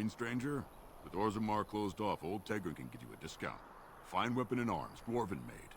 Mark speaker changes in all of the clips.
Speaker 1: Marine stranger? With Orzammar closed off, old Tegrin can give you a discount. Fine weapon and arms, Dwarven made.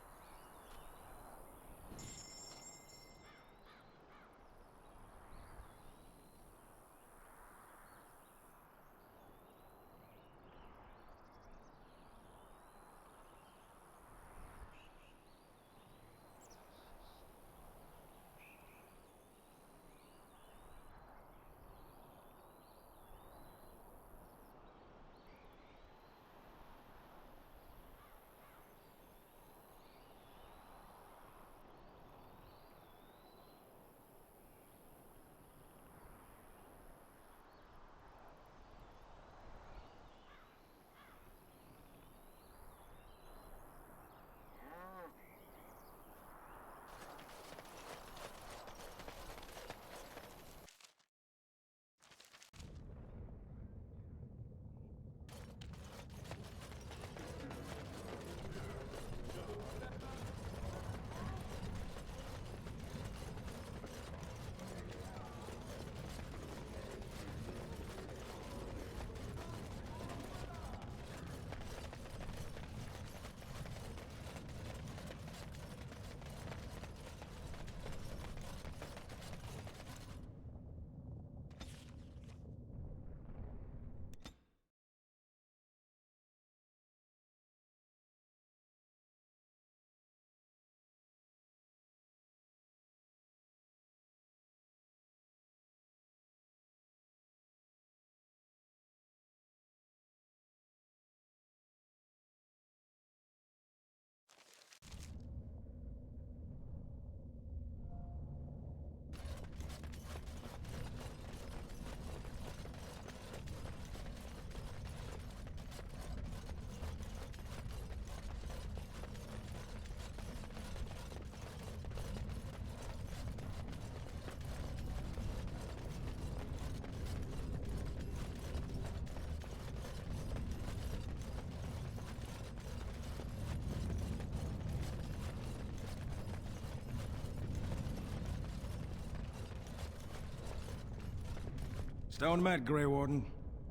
Speaker 2: Stone met, Grey Warden.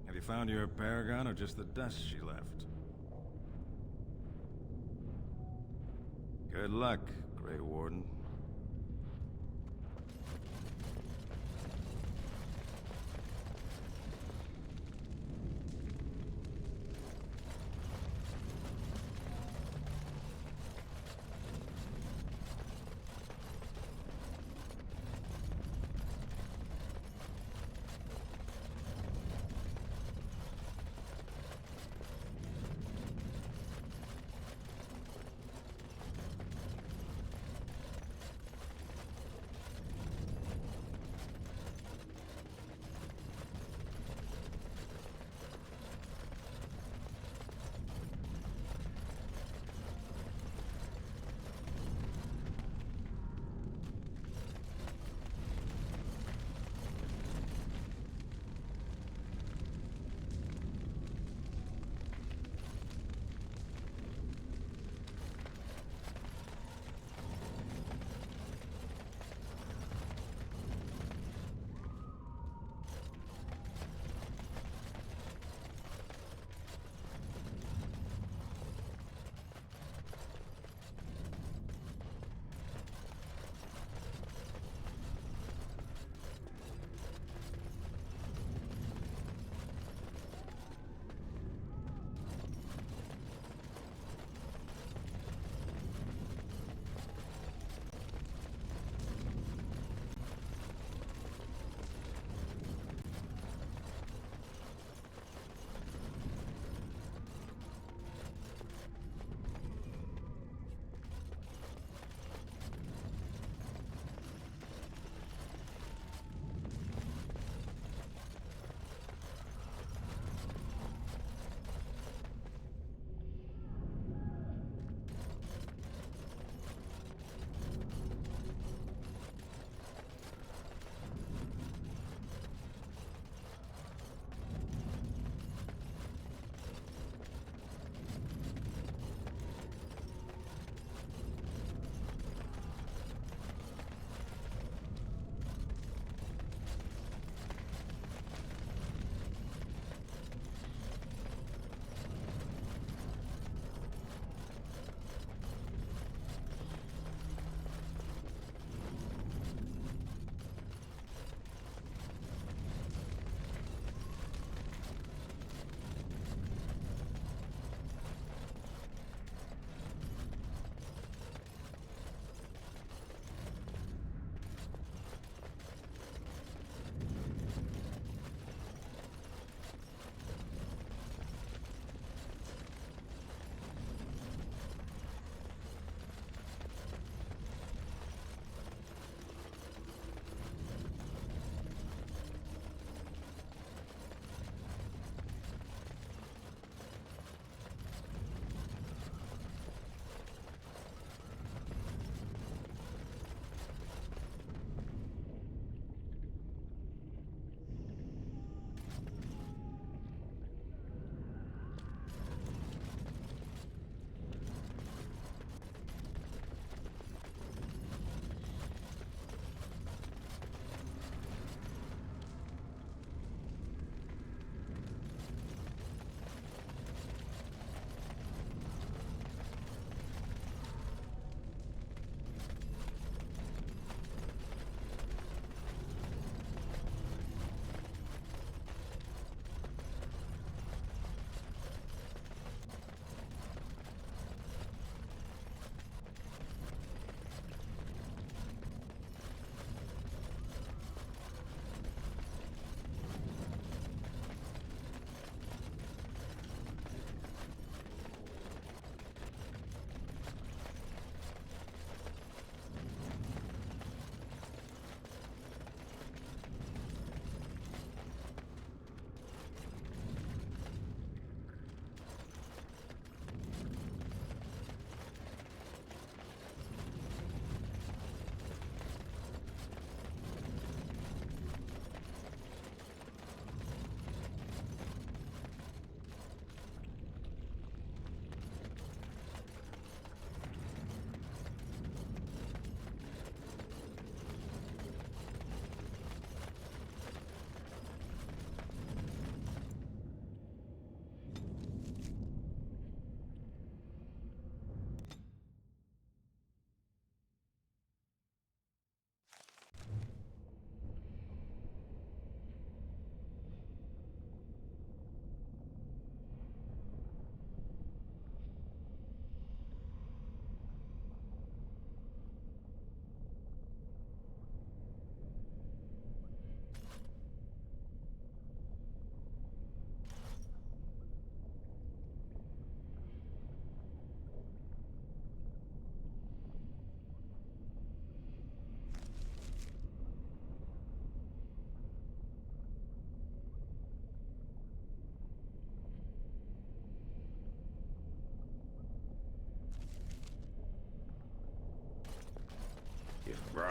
Speaker 2: Have you found your paragon or just the dust she left? Good luck, Grey Warden.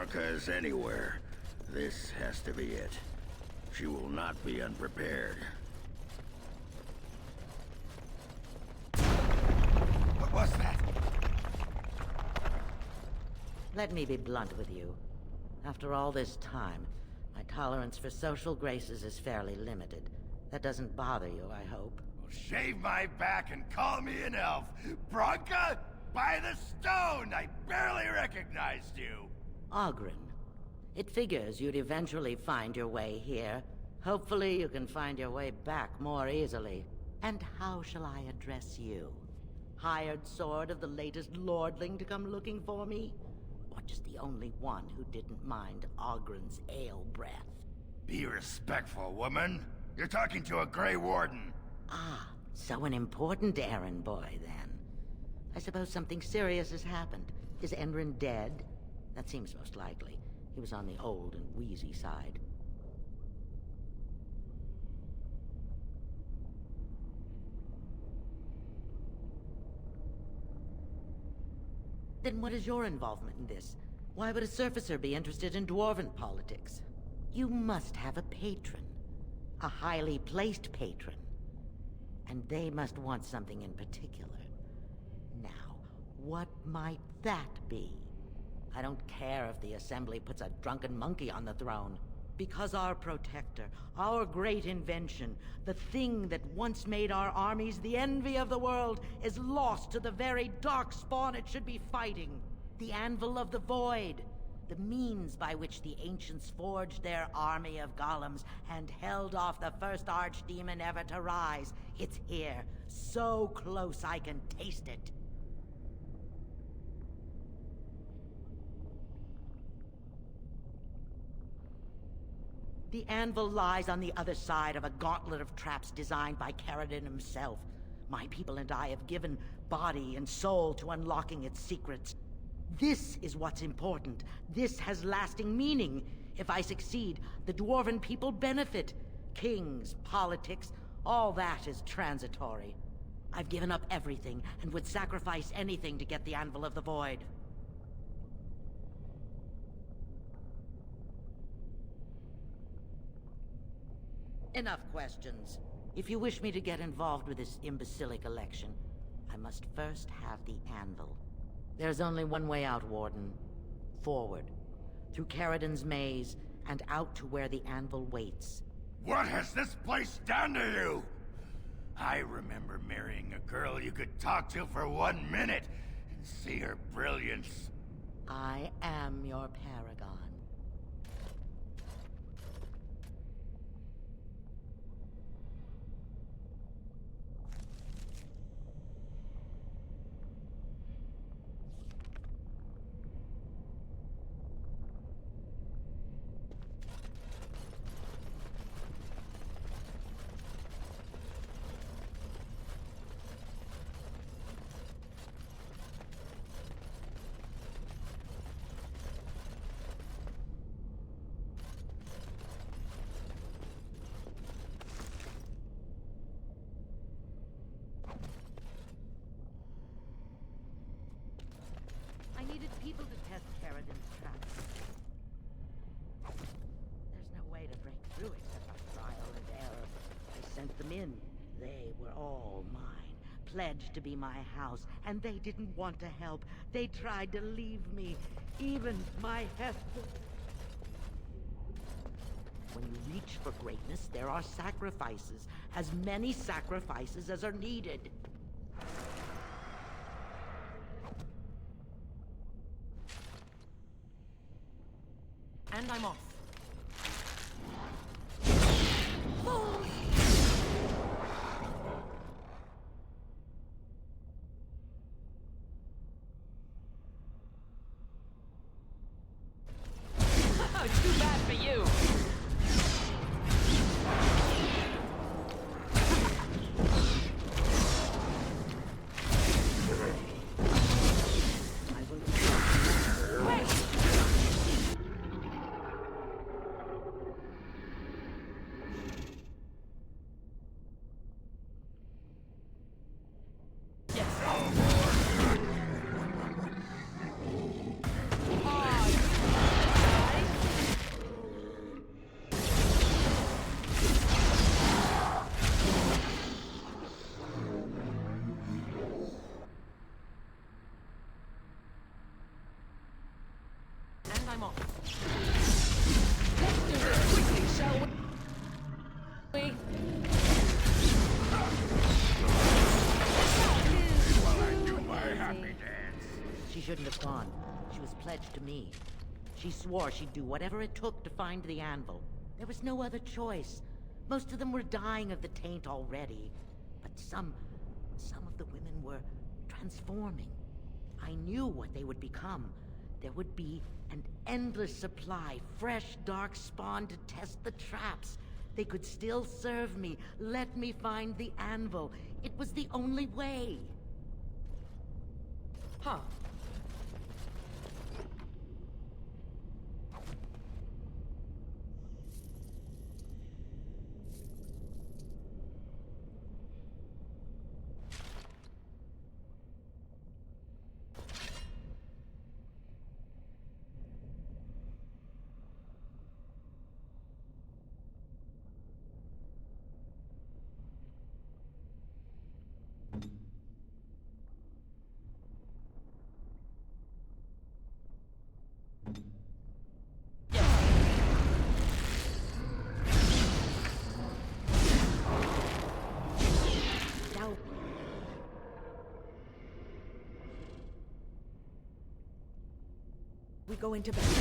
Speaker 3: Marquez anywhere, this has to be it. She will not be unprepared.
Speaker 4: What was that?
Speaker 5: Let me be blunt with you. After all this time, my tolerance for social graces is fairly limited. That doesn't bother you, I hope.
Speaker 4: Well, shave my back and call me an elf. Bronca, by the stone! I barely recognized you.
Speaker 5: Oghren. It figures you'd eventually find your way here. Hopefully you can find your way back more easily. And how shall I address you? Hired sword of the latest lordling to come looking for me? Or just the only one who didn't mind Oghren's ale breath?
Speaker 4: Be respectful, woman. You're talking to a Grey Warden.
Speaker 5: Ah, so an important errand boy, then. I suppose something serious has happened. Is Endrin dead? That seems most likely. He was on the old and wheezy side. Then what is your involvement in this? Why would a surfacer be interested in dwarven politics? You must have a patron. A highly placed patron. And they must want something in particular. Now, what might that be? I don't care if the Assembly puts a drunken monkey on the throne. Because our protector, our great invention, the thing that once made our armies the envy of the world, is lost to the very darkspawn it should be fighting. The Anvil of the Void. The means by which the ancients forged their army of golems and held off the first archdemon ever to rise. It's here, so close I can taste it. The anvil lies on the other side of a gauntlet of traps designed by Caridin himself. My people and I have given body and soul to unlocking its secrets. This is what's important. This has lasting meaning. If I succeed, the Dwarven people benefit. Kings, politics, all that is transitory. I've given up everything and would sacrifice anything to get the Anvil of the Void. Enough questions. If you wish me to get involved with this imbecilic election, I must first have the Anvil. There's only one way out, Warden. Forward. Through Caridin's maze, and out to where the Anvil waits.
Speaker 4: What has this place done to you? I remember marrying a girl you could talk to for 1 minute and see her brilliance.
Speaker 5: I am your paragon. I needed people to test Caridin's traps. There's no way to break through except by trial and error. I sent them in. They were all mine, pledged to be my house, and they didn't want to help. They tried to leave me, even my Hesper. When you reach for greatness, there are sacrifices. As many sacrifices as are needed. And I'm off.
Speaker 6: Too bad for you.
Speaker 5: shouldn't have gone. She was pledged to me. She swore she'd do whatever it took to find the anvil. There was no other choice. Most of them were dying of the taint already. But some of the women were transforming. I knew what they would become. There would be an endless supply, fresh dark spawn to test the traps. They could still serve me, let me find the anvil. It was the only way.
Speaker 6: Huh.
Speaker 5: Now,
Speaker 7: We go into battle.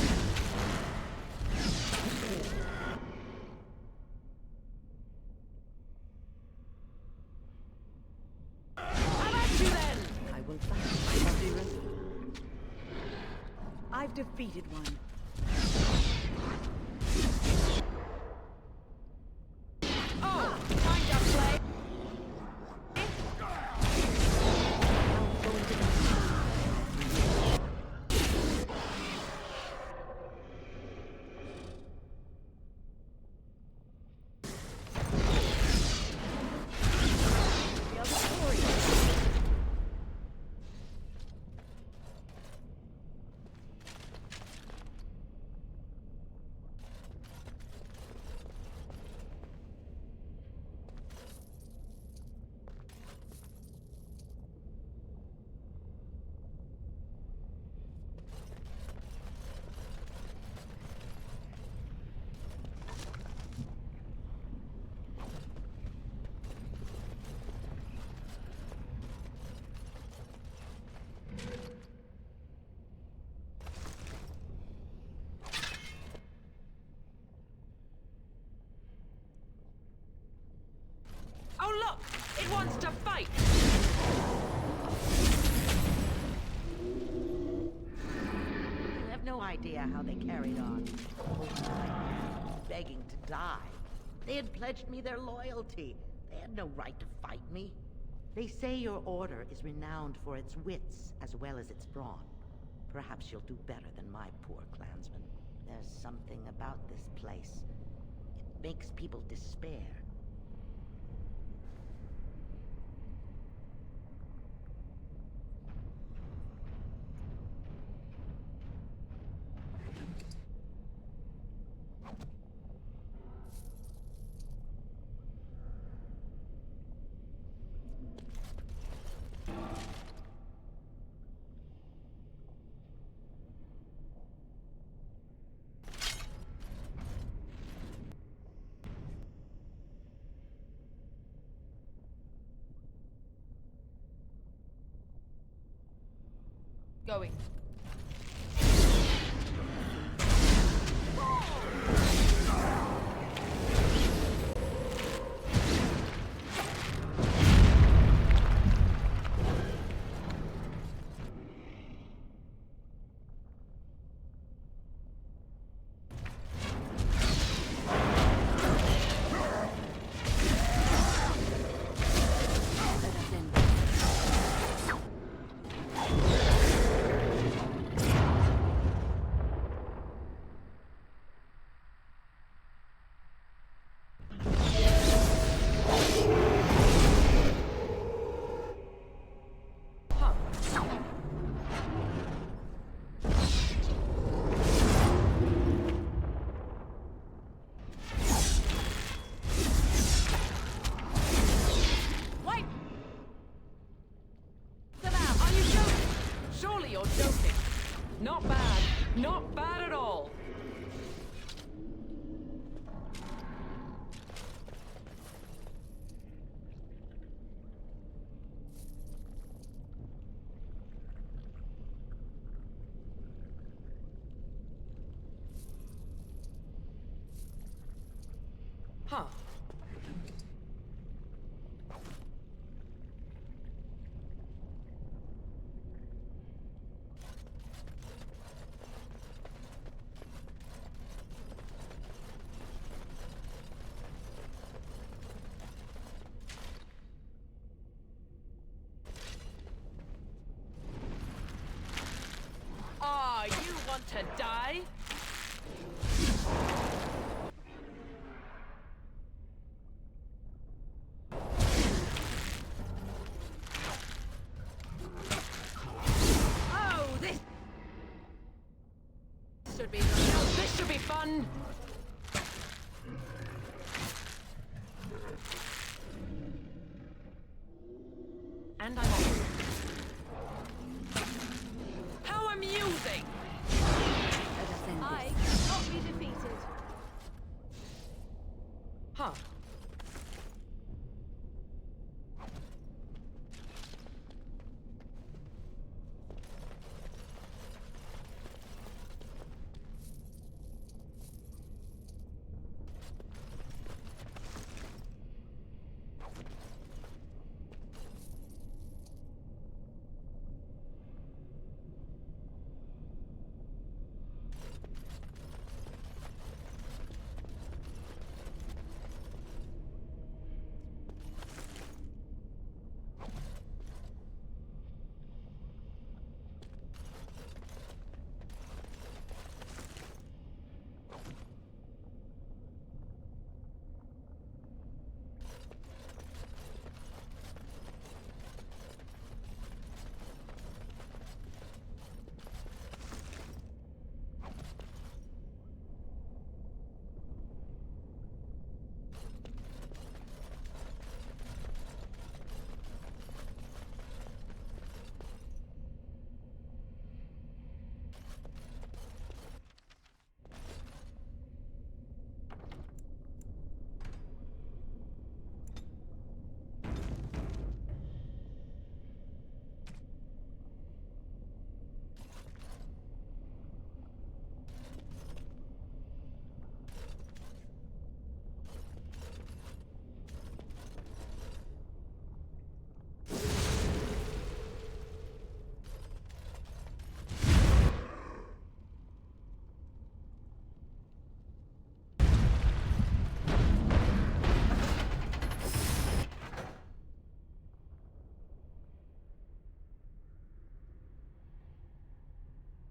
Speaker 6: How about you then?
Speaker 7: I will fight. I'll be ready. I've defeated one.
Speaker 6: Oh, time to play.
Speaker 7: Now go into battle. We are victorious.
Speaker 6: Oh look, it wants to fight.
Speaker 5: you have no idea how they carried on. Holding my hand, begging to die. They had pledged me their loyalty. They had no right to fight me. They say your order is renowned for its wits as well as its brawn. Perhaps you'll do better than my poor clansmen. There's something about this place. It makes people despair.
Speaker 6: Going. Not bad. Not bad at all. want to die? Oh, this should be this should be fun. And I'm off. How amusing!
Speaker 7: I cannot be defeated.
Speaker 6: Huh.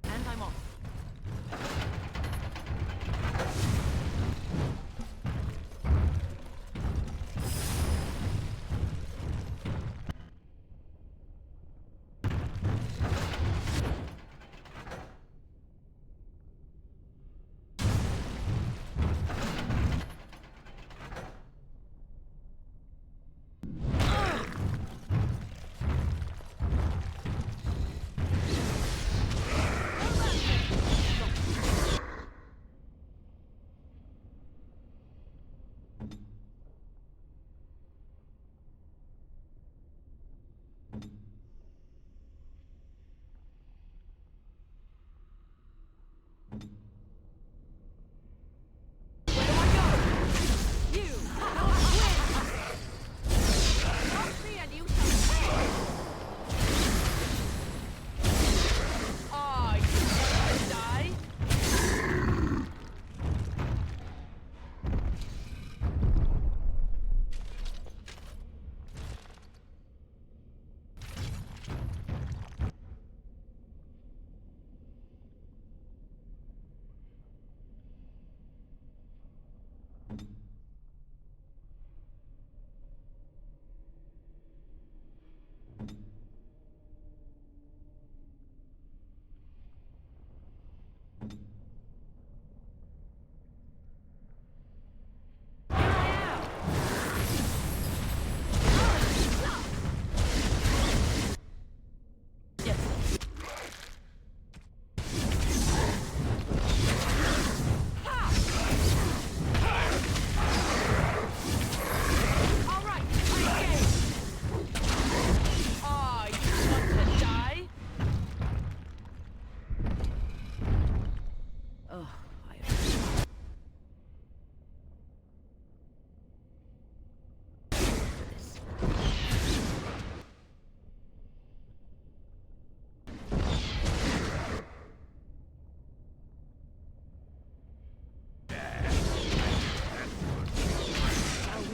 Speaker 6: And I'm off.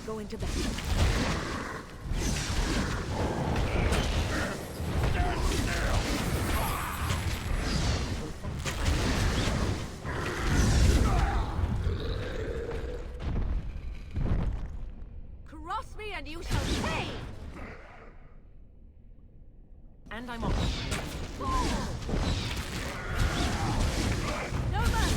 Speaker 7: Go into battle.
Speaker 4: Stand still!
Speaker 6: And I'm off.
Speaker 7: Nova!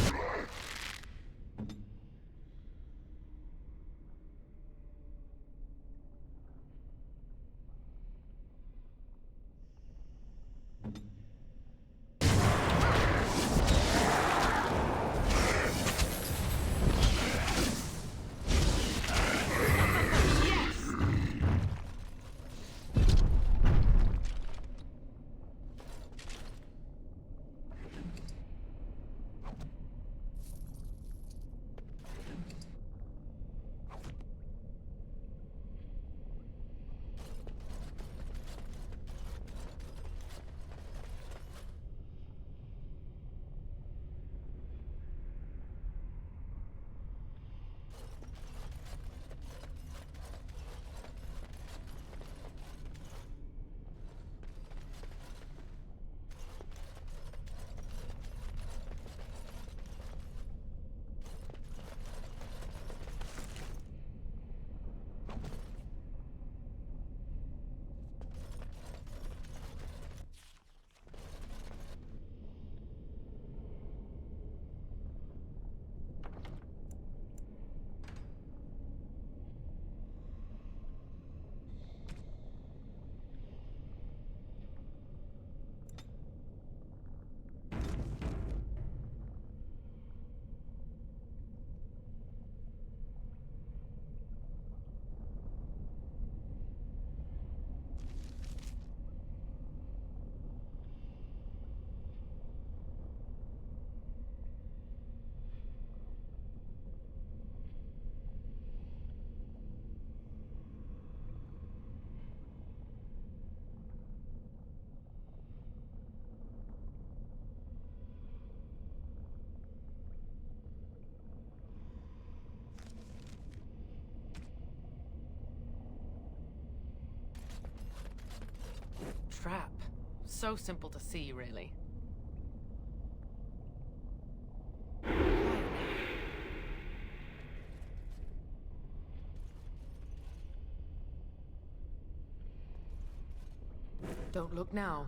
Speaker 6: Trap. So simple to see, really. Don't look now.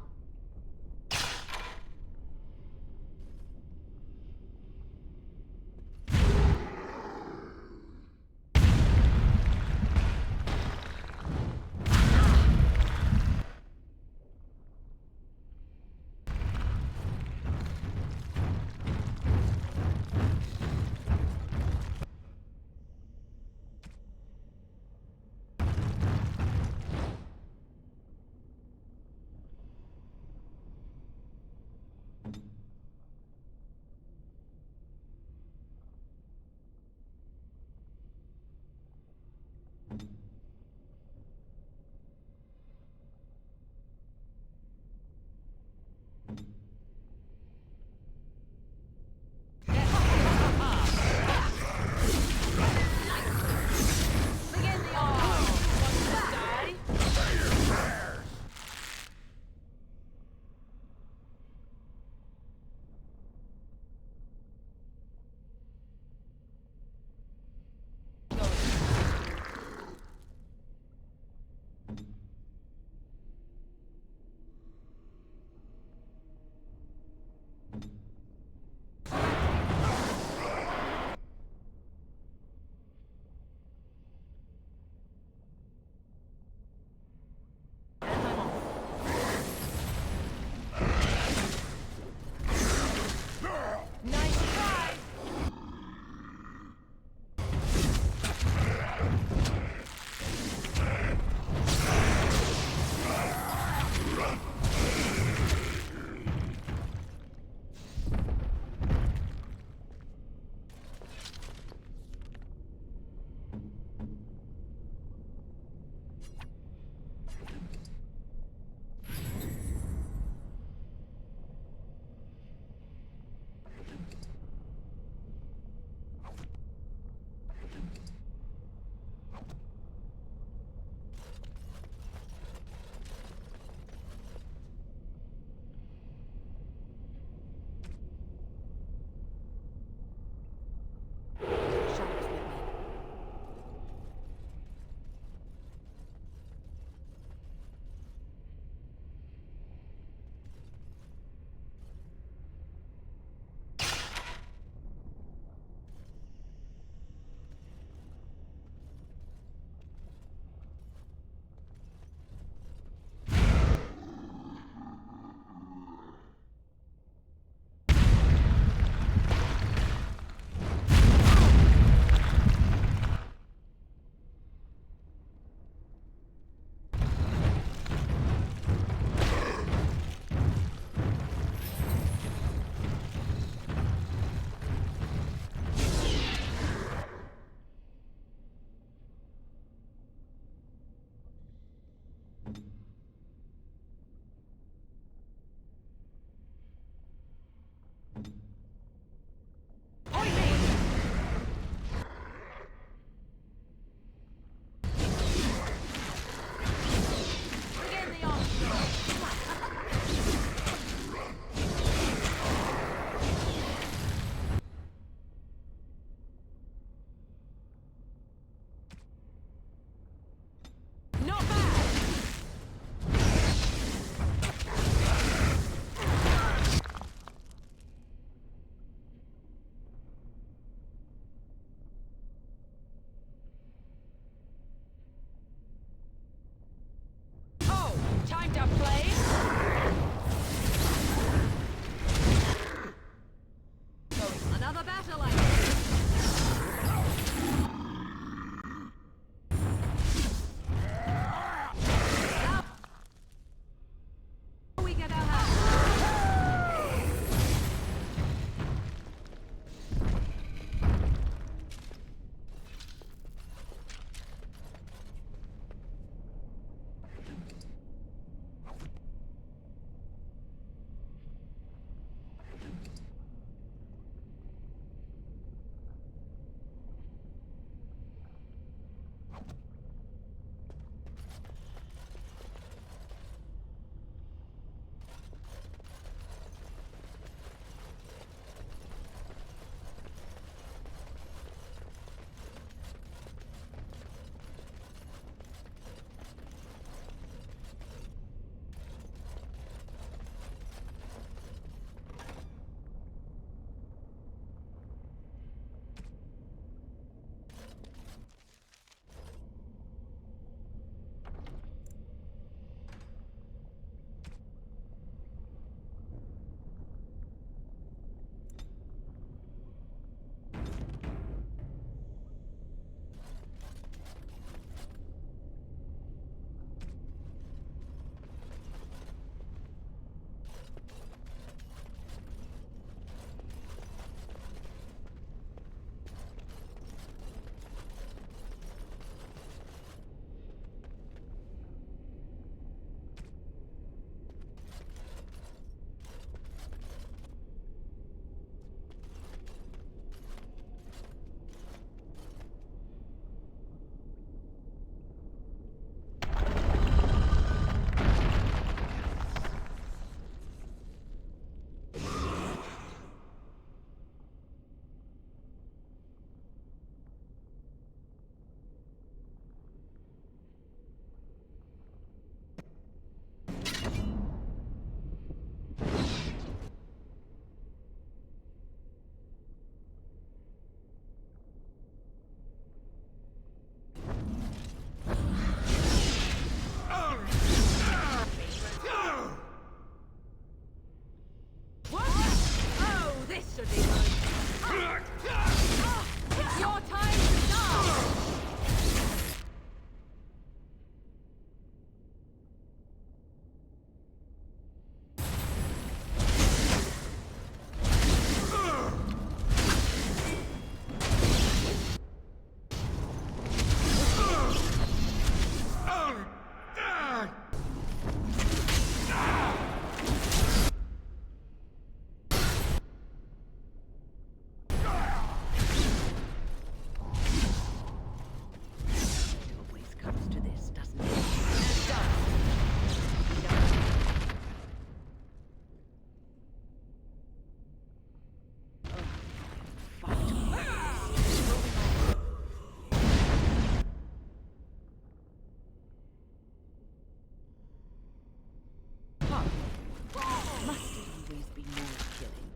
Speaker 7: Must it always be more killing?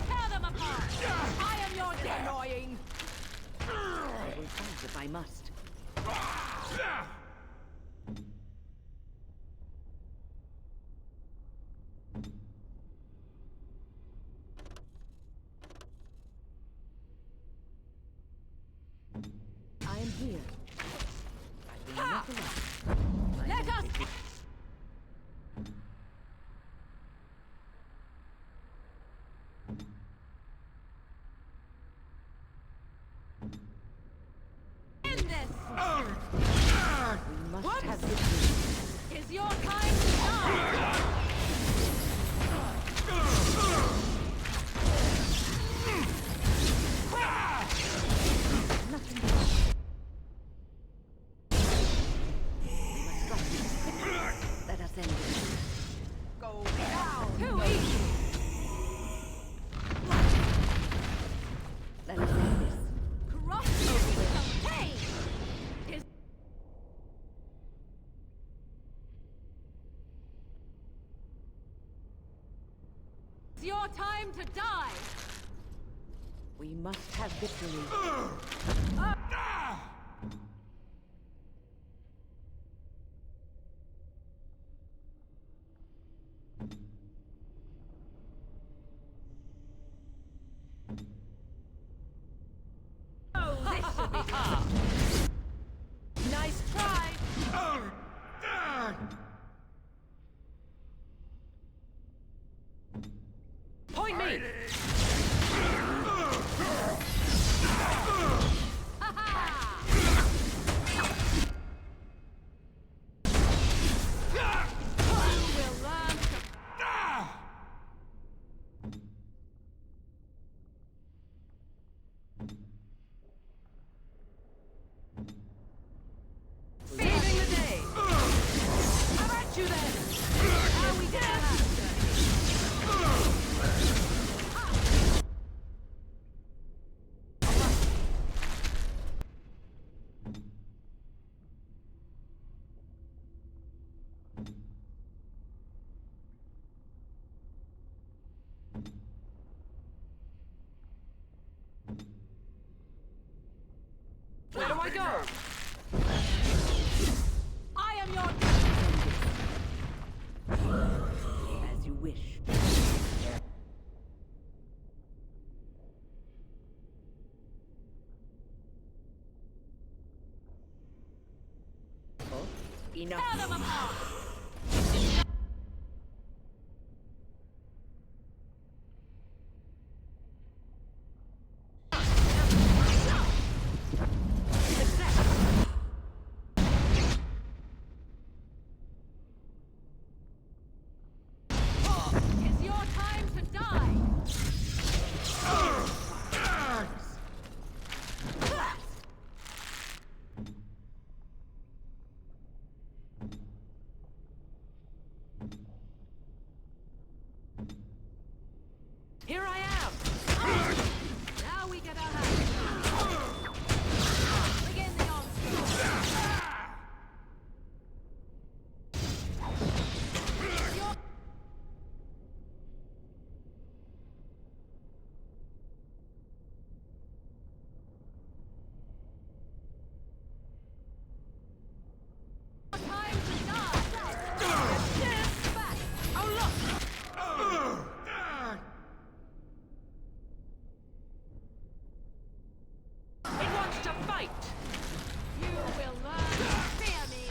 Speaker 6: Tear them apart! I am your annoying!
Speaker 7: I will fight if I must. I am here. I will not allow.
Speaker 6: Let us... End this!
Speaker 7: We must have victory.
Speaker 6: Is your time to die?
Speaker 7: Nothing more. We must strike quickly. Let us end it.
Speaker 6: Go down! Too easy!
Speaker 7: Let us end this.
Speaker 6: Crush you with some pain! Is... It's your time to die!
Speaker 7: We must have victory.
Speaker 6: Oh, this should be tough. Nice try! Point me! Ha-ha! You will learn to... Saving the day! How about you then? How we get out? Where do I go? I am your...
Speaker 7: As you wish. Oh, enough.
Speaker 6: Tear them apart! It's your time to die! Here I am! Now we get our hands. Begin the onslaught! Your... Time to die! Stand back! Oh look! It wants to fight! You will learn to fear me!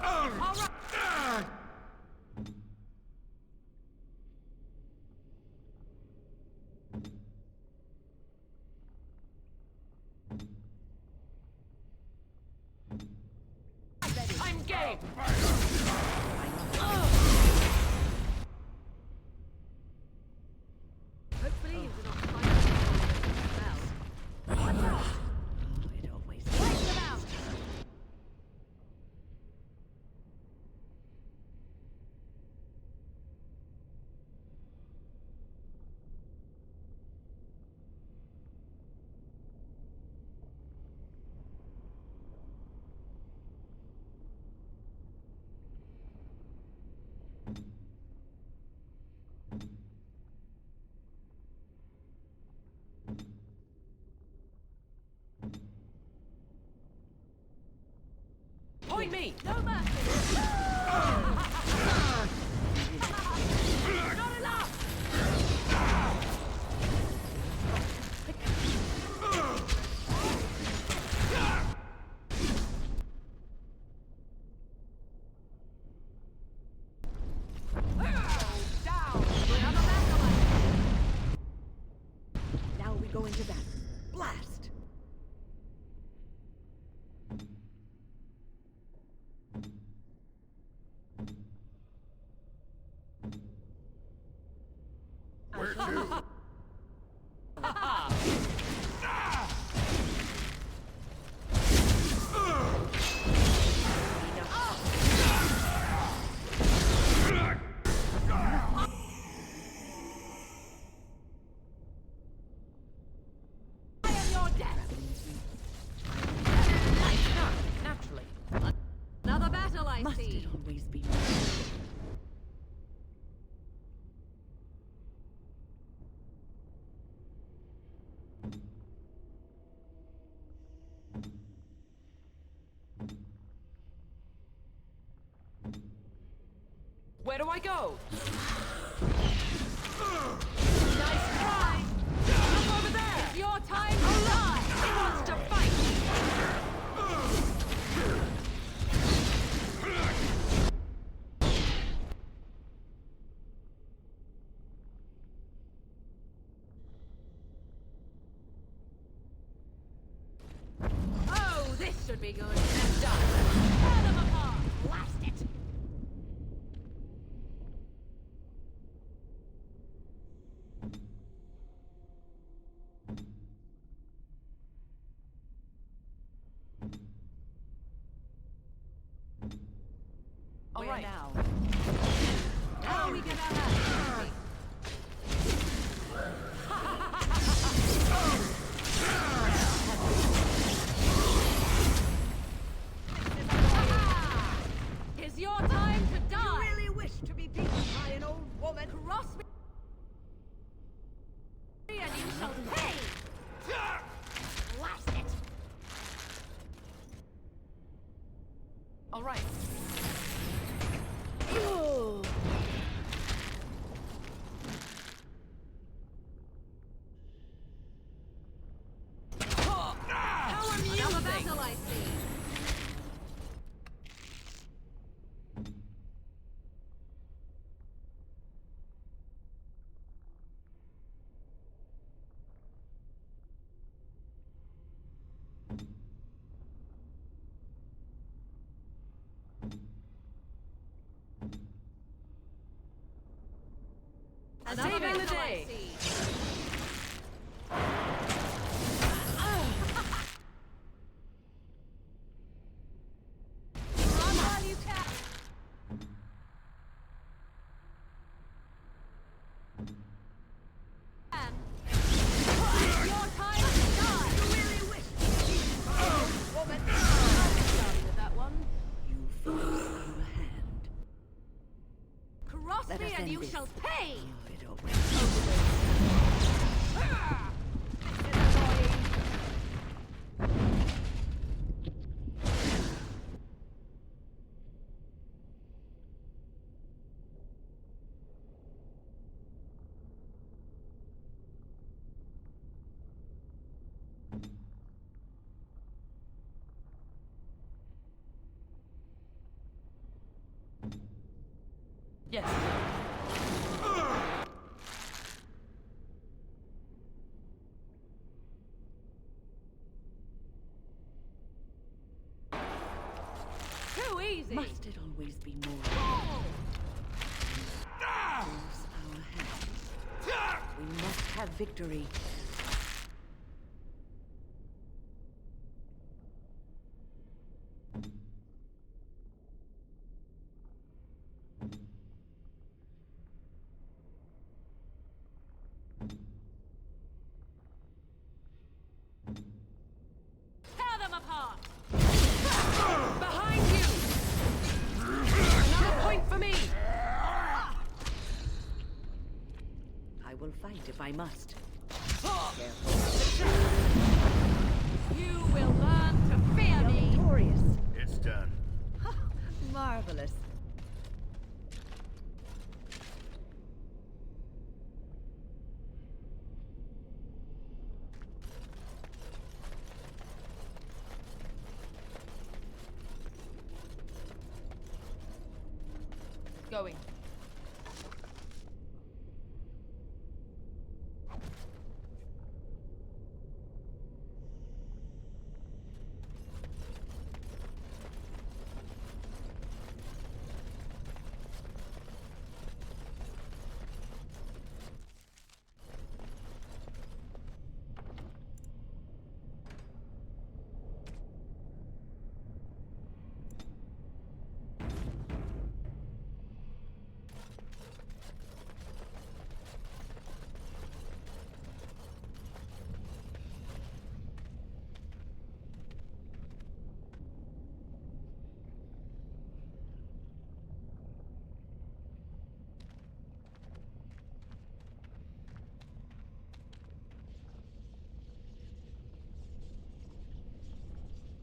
Speaker 6: All right. I'm game! Hopefully you do not find well. Watch out!
Speaker 7: Oh, it always
Speaker 6: Wipe them out! me! No mercy! Not enough! Down! Another battle!
Speaker 7: Now we go into battle. Blast!
Speaker 3: Where to?
Speaker 6: I am your death! Naturally. Another battle, I
Speaker 7: Must
Speaker 6: see.
Speaker 7: it always be me?
Speaker 6: Where do I go? Nice try! Look over there! It's your time to die! It wants to fight! Oh, this should be good. And done. Tear them apart! Blast it! All
Speaker 7: Where
Speaker 6: right.
Speaker 7: now?
Speaker 6: Now we get our hands. It's your time to die.
Speaker 7: You really wish to be beaten by an old woman?
Speaker 6: Cross me, and you shall pay. Blast it. All right. How amusing! Another battle, I see. Saving the day. Run while you can. Your time to die.
Speaker 7: You really wish to be beaten by an old woman?
Speaker 6: Starting with that one.
Speaker 7: You force our hand.
Speaker 6: Cross
Speaker 7: Let
Speaker 6: me
Speaker 7: us
Speaker 6: and
Speaker 7: end
Speaker 6: you
Speaker 7: this.
Speaker 6: shall pay.
Speaker 7: Oh, it always
Speaker 6: This is annoying. Yes. Too easy.
Speaker 7: Must it always be more? Force our hands. We must have victory.
Speaker 6: Tear them apart. Behind you. Another point for me.
Speaker 7: I will fight if I must.
Speaker 6: You will learn to fear me.
Speaker 7: Victorious.
Speaker 3: It's done.
Speaker 7: Marvelous.
Speaker 6: Going.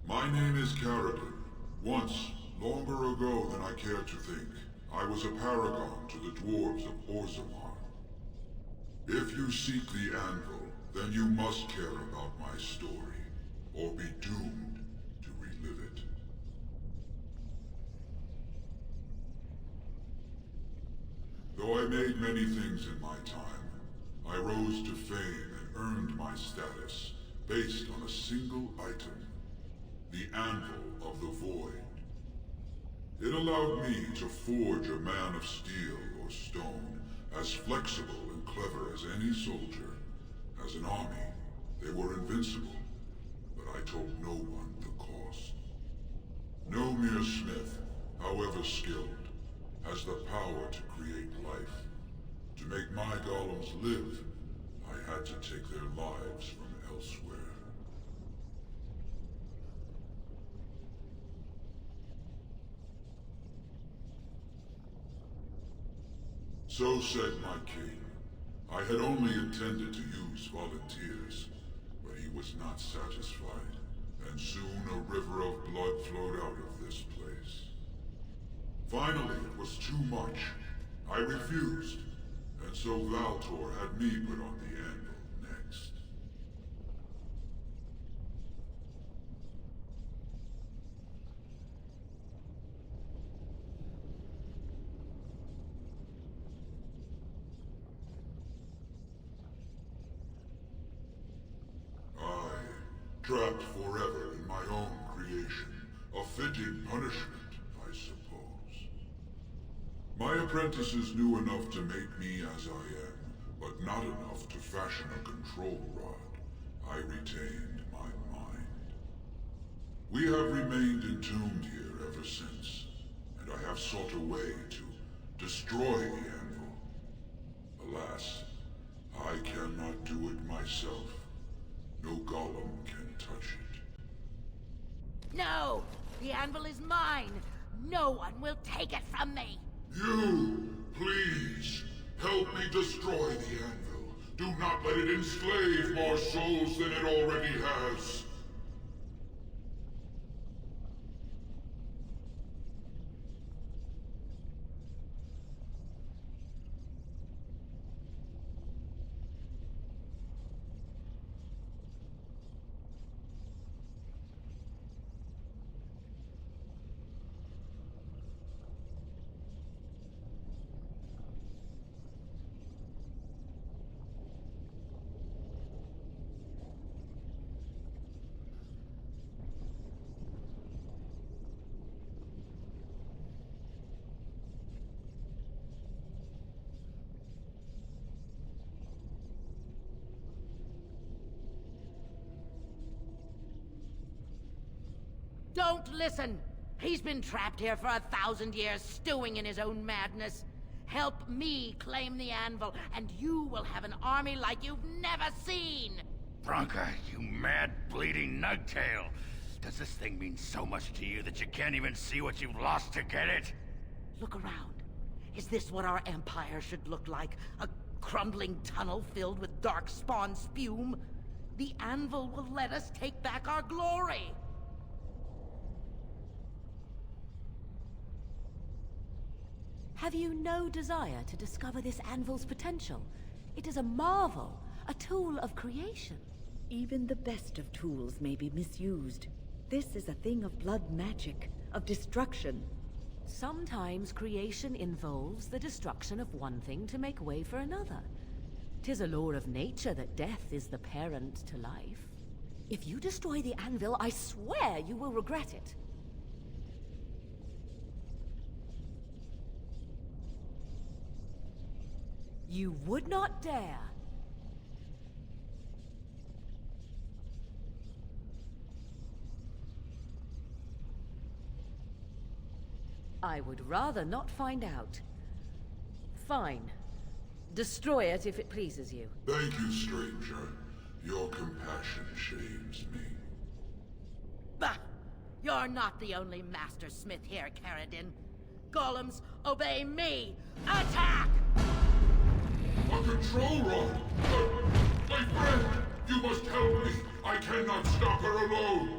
Speaker 8: My name is Carradine. Once, longer ago than I care to think, I was a paragon to the dwarves of Orzammar. If you seek the Anvil, then you must care about my story, or be doomed to relive it. Though I made many things in my time, I rose to fame and earned my status based on a single item. The Anvil of the Void. It allowed me to forge a man of steel or stone, as flexible and clever as any soldier. As an army, they were invincible, but I told no one the cost. No mere smith, however skilled, has the power to create life. To make my golems live, I had to take their lives from elsewhere. So said my king. I had only intended to use volunteers, but he was not satisfied, and soon a river of blood flowed out of this place. Finally, it was too much. I refused, and so Valtor had me put on the anvil next. Trapped forever in my own creation. A fitting punishment, I suppose. My apprentices knew enough to make me as I am, but not enough to fashion a control rod. I retained my mind. We have remained entombed here ever since, and I have sought a way to destroy the anvil. Alas, I cannot do it myself. No golem can touch it.
Speaker 5: No! The anvil is mine! No one will take it from me!
Speaker 8: You, please, help me destroy the anvil. Do not let it enslave more souls than it already has.
Speaker 5: Don't listen! He's been trapped here for 1,000 years, stewing in his own madness. Help me claim the anvil, and you will have an army like you've never seen!
Speaker 4: Branka, you mad, bleeding nugtail! Does this thing mean so much to you that you can't even see what you've lost to get it?
Speaker 5: Look around. Is this what our empire should look like? A crumbling tunnel filled with dark spawn spume? The anvil will let us take back our glory!
Speaker 7: Have you no desire to discover this anvil's potential? It is a marvel, a tool of creation.
Speaker 9: Even the best of tools may be misused. This is a thing of blood magic, of destruction.
Speaker 7: Sometimes creation involves the destruction of one thing to make way for another. 'Tis a law of nature that death is the parent to life. If you destroy the anvil, I swear you will regret it. You would not dare. I would rather not find out. Fine. Destroy it if it pleases you.
Speaker 8: Thank you, stranger. Your compassion shames me.
Speaker 5: Bah! You're not the only Master Smith here, Caradin. Golems, obey me! Attack!
Speaker 8: A control rod! My friend! You must help me! I cannot stop her alone!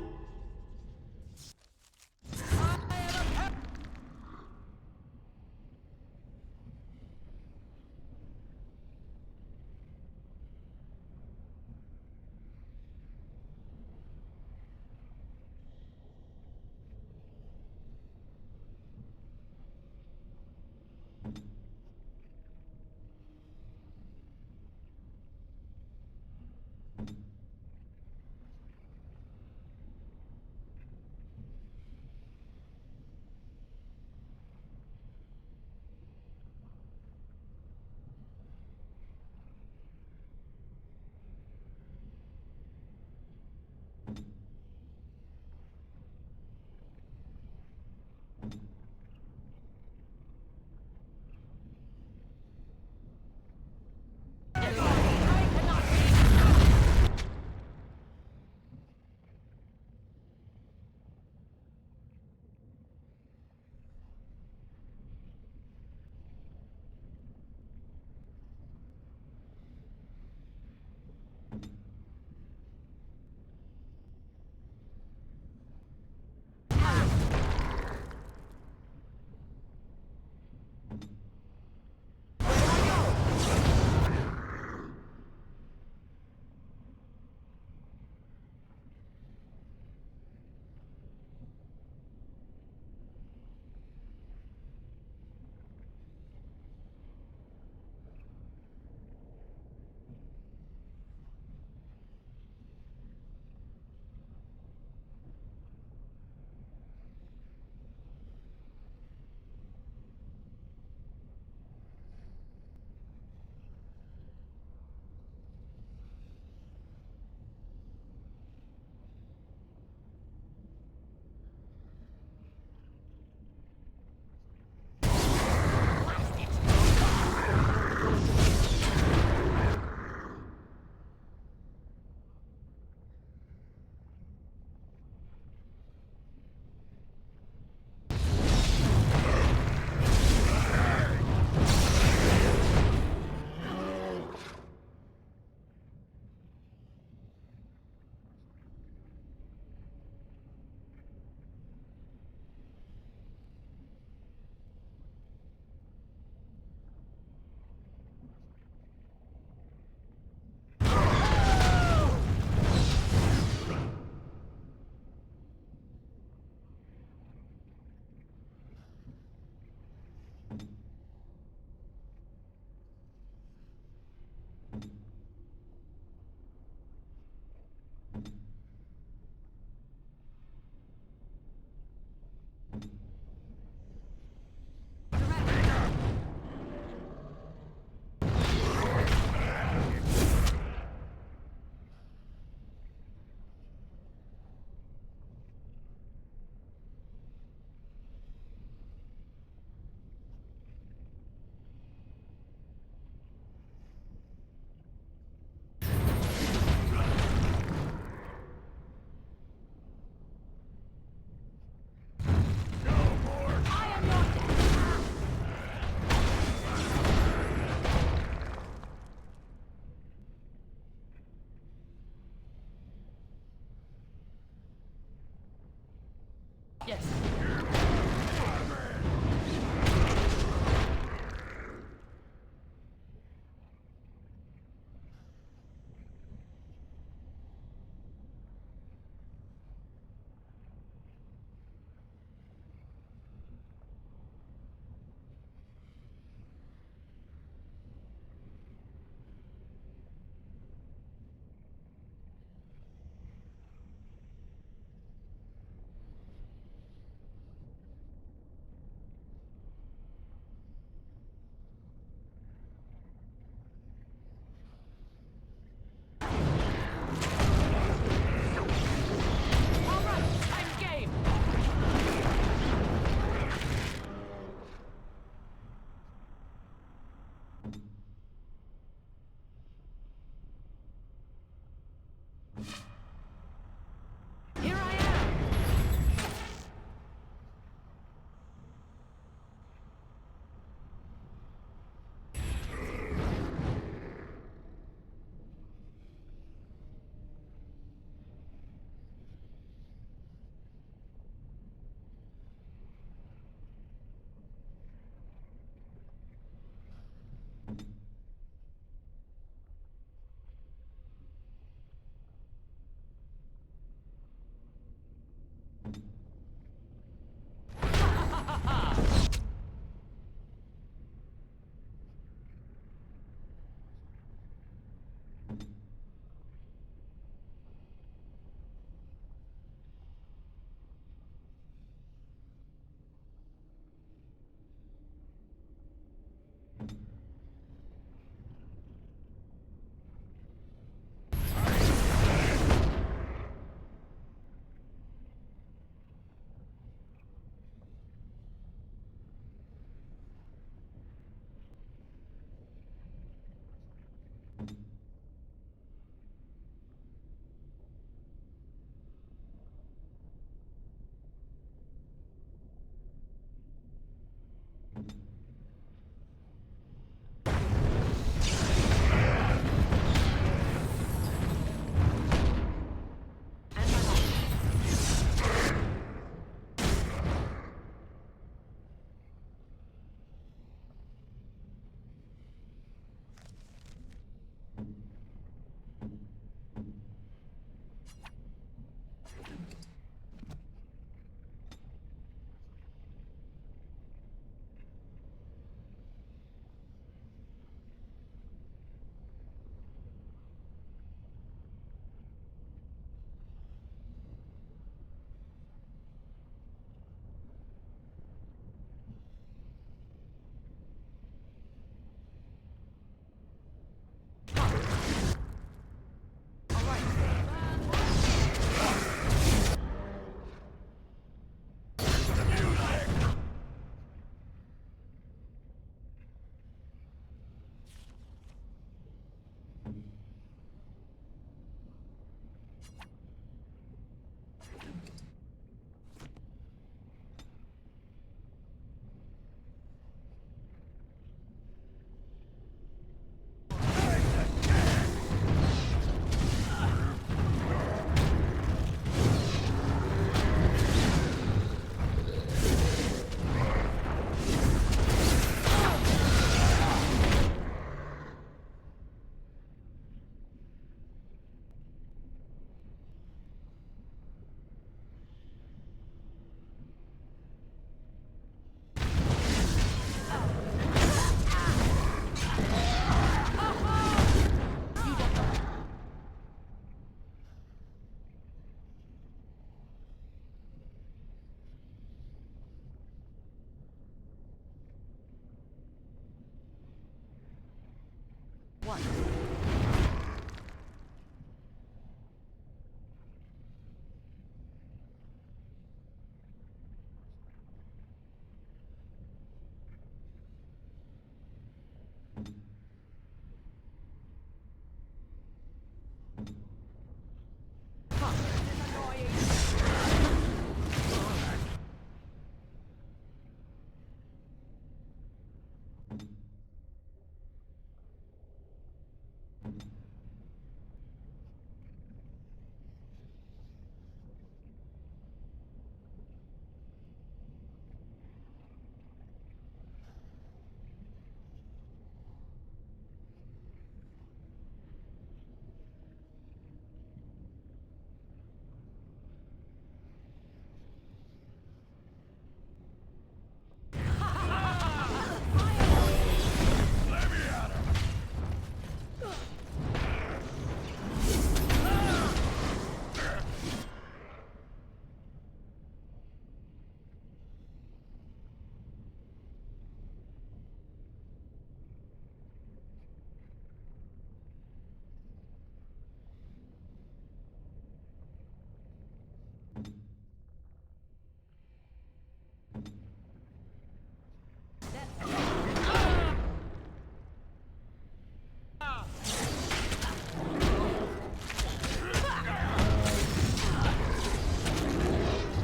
Speaker 5: Yes.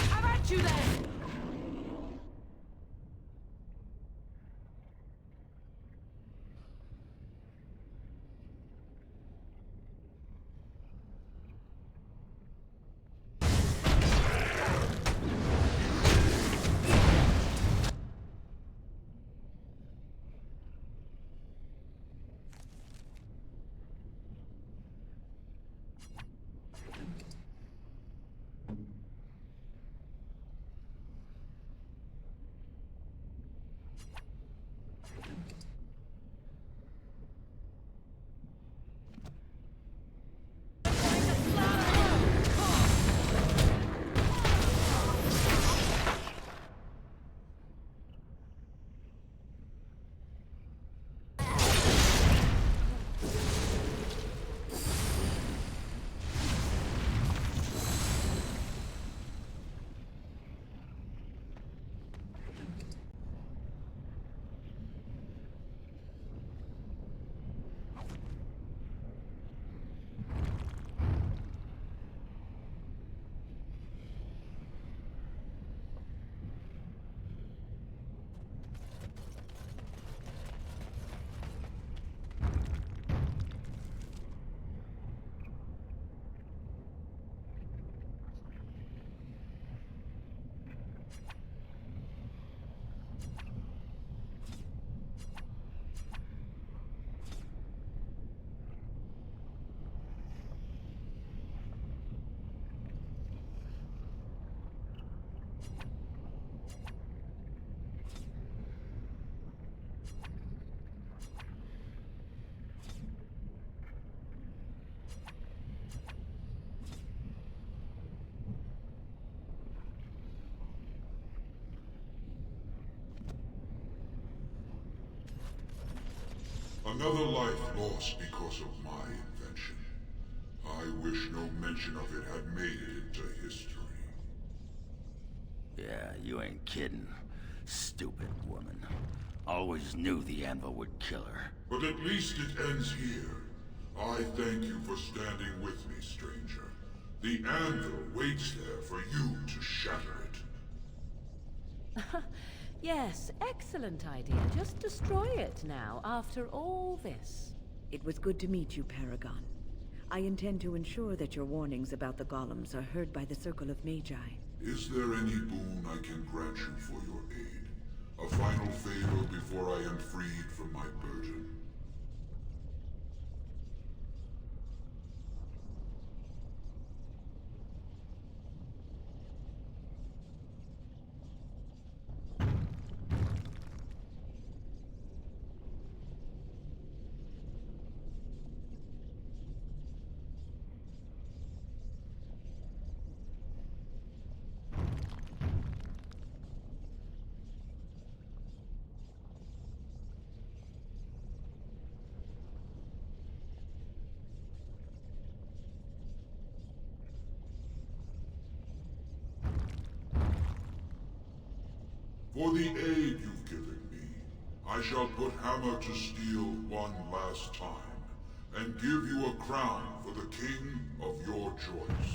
Speaker 6: How about you then?
Speaker 8: Another life lost because of my invention. I wish no mention of it had made it into history.
Speaker 3: Yeah, you ain't kidding. Stupid woman. Always knew the anvil would kill her.
Speaker 8: But at least it ends here. I thank you for standing with me, stranger. The anvil waits there for you to shatter it.
Speaker 7: Yes, excellent idea. Just destroy it now, after all this.
Speaker 9: It was good to meet you, Paragon. I intend to ensure that your warnings about the golems are heard by the Circle of Magi.
Speaker 8: Is there any boon I can grant you for your aid? A final favor before I am freed from my burden? For the aid you've given me, I shall put hammer to steel one last time, and give you a crown for the king of your choice.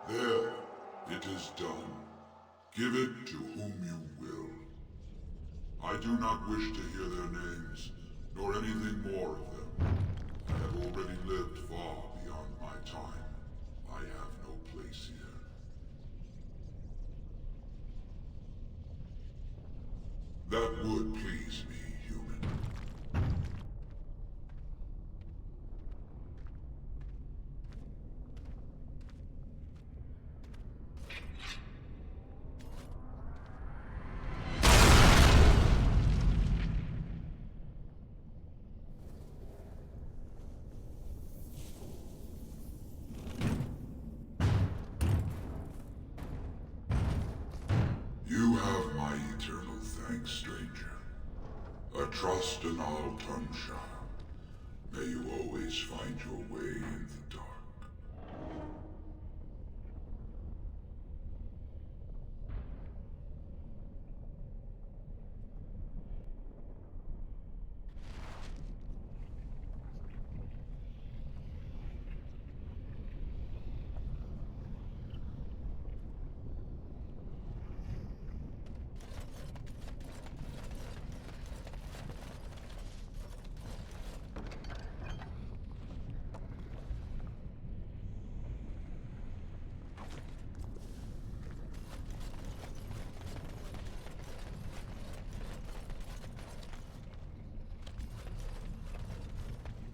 Speaker 8: There, it is done. Give it to whom you will. I do not wish to hear their names, nor anything more of them. I have already lived far beyond my time. I have no place here. That would please me, human. You have my eternal thanks, stranger. A trust in all Tumsha. May you always find your way in the dark.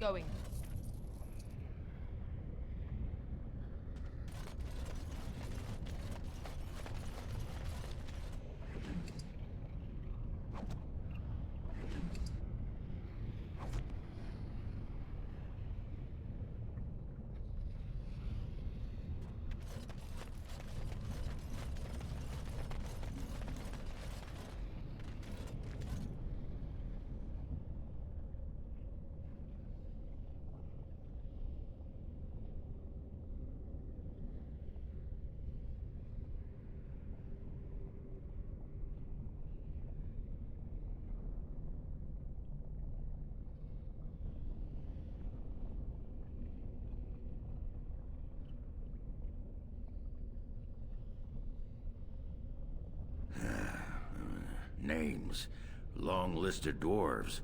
Speaker 6: Going.
Speaker 3: Names. Long list of dwarves.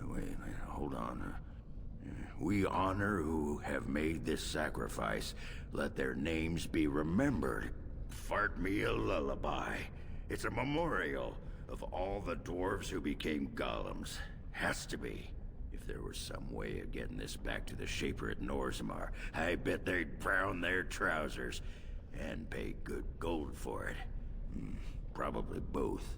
Speaker 3: Wait, hold on. We honor who have made this sacrifice. Let their names be remembered. Fart me a lullaby. It's a memorial of all the dwarves who became golems. Has to be. If there was some way of getting this back to the Shaper at Norzimar, I bet they'd brown their trousers. And pay good gold for it. Probably both.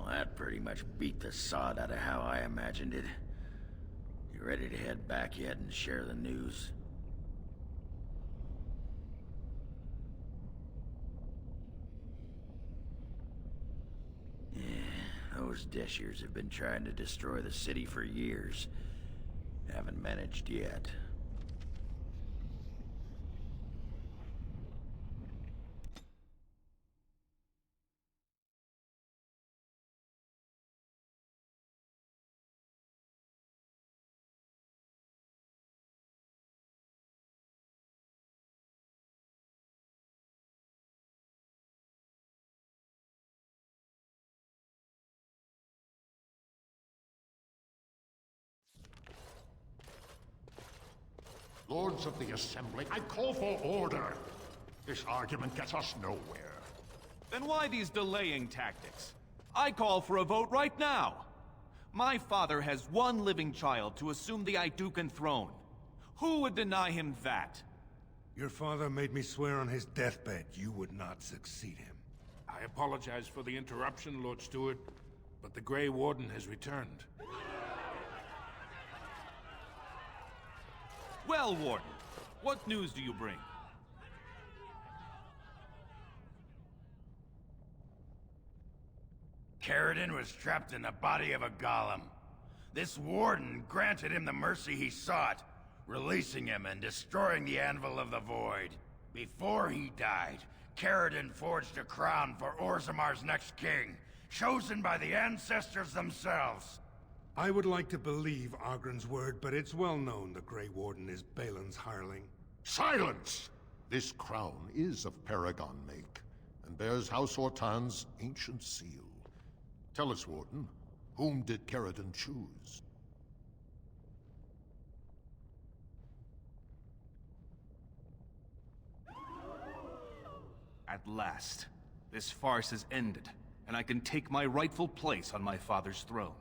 Speaker 3: That pretty much beat the sod out of how I imagined it. You ready to head back yet and share the news? Yeah, those Deshirs have been trying to destroy the city for years. Haven't managed yet.
Speaker 10: Lords of the Assembly, I call for order. This argument gets us nowhere.
Speaker 11: Then why these delaying tactics? I call for a vote right now. My father has one living child to assume the Idukan throne. Who would deny him that?
Speaker 12: Your father made me swear on his deathbed you would not succeed him.
Speaker 10: I apologize for the interruption, Lord Steward, but the Grey Warden has returned.
Speaker 11: Well, Warden, what news do you bring?
Speaker 4: Caridin was trapped in the body of a golem. This warden granted him the mercy he sought, releasing him and destroying the Anvil of the Void. Before he died, Caridin forged a crown for Orzammar's next king, chosen by the ancestors themselves.
Speaker 12: I would like to believe Ogren's word, but it's well known the Grey Warden is Balin's hireling.
Speaker 10: Silence! This crown is of Paragon make, and bears House Ortan's ancient seal. Tell us, Warden, whom did Caridin choose?
Speaker 11: At last, this farce is ended, and I can take my rightful place on my father's throne.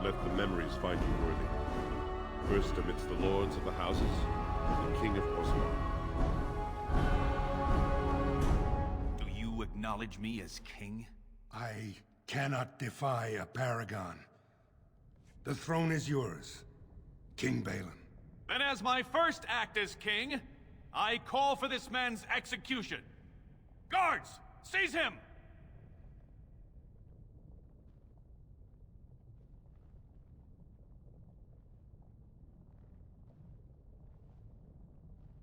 Speaker 13: Let the memories find you worthy. First amidst the lords of the houses, the King of Orzammar.
Speaker 11: Do you acknowledge me as king?
Speaker 12: I cannot defy a paragon. The throne is yours, King Balin.
Speaker 11: Then as my first act as king, I call for this man's execution. Guards, seize him!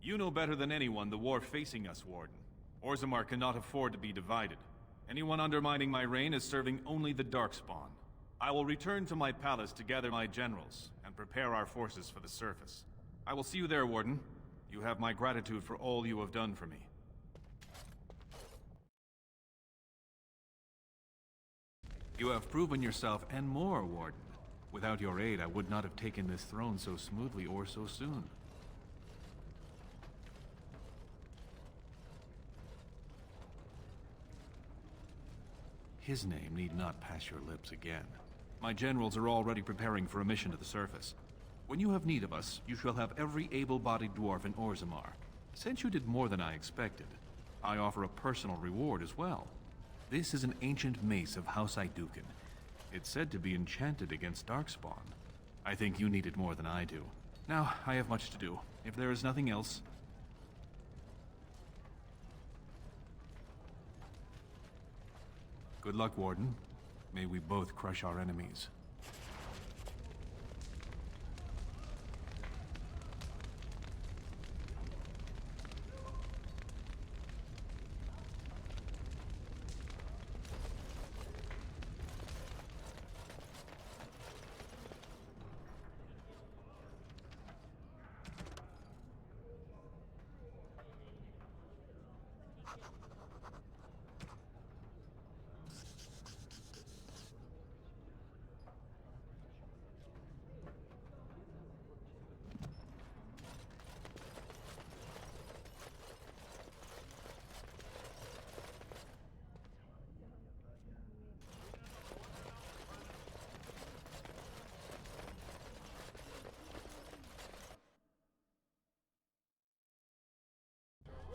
Speaker 11: You know better than anyone the war facing us, Warden. Orzammar cannot afford to be divided. Anyone undermining my reign is serving only the Darkspawn. I will return to my palace to gather my generals and prepare our forces for the surface. I will see you there, Warden. You have my gratitude for all you have done for me. You have proven yourself and more, Warden. Without your aid, I would not have taken this throne so smoothly or so soon. His name need not pass your lips again. My generals are already preparing for a mission to the surface. When you have need of us, you shall have every able-bodied dwarf in Orzammar. Since you did more than I expected, I offer a personal reward as well. This is an ancient mace of House Idukan. It's said to be enchanted against Darkspawn. I think you need it more than I do. Now, I have much to do. If there is nothing else... Good luck, Warden. May we both crush our enemies.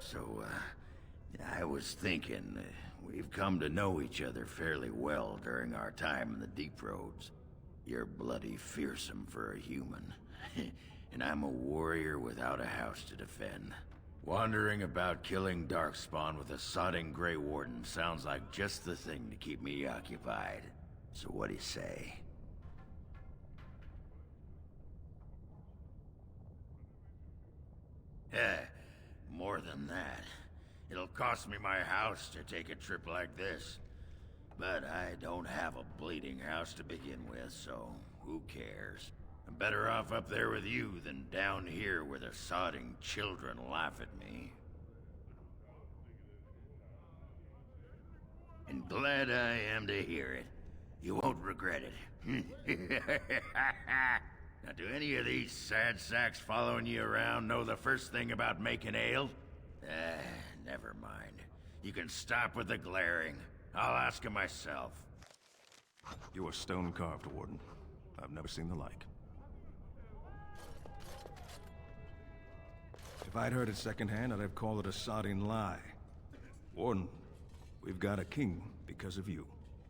Speaker 3: So, I was thinking, we've come to know each other fairly well during our time in the Deep Roads. You're bloody fearsome for a human, and I'm a warrior without a house to defend. Wandering about killing Darkspawn with a sodding Grey Warden sounds like just the thing to keep me occupied. So what do you say?
Speaker 4: More than that. It'll cost me my house to take a trip like this. But I don't have a bleeding house to begin with, so who cares? I'm better off up there with you than down here where the sodding children laugh at me. And glad I am to hear it. You won't regret it. Now, do any of these sad sacks following you around know the first thing about making ale? Never mind. You can stop with the glaring. I'll ask him myself.
Speaker 2: You are stone-carved, Warden. I've never seen the like. If I'd heard it secondhand, I'd have called it a sodding lie. Warden, we've got a king because of you.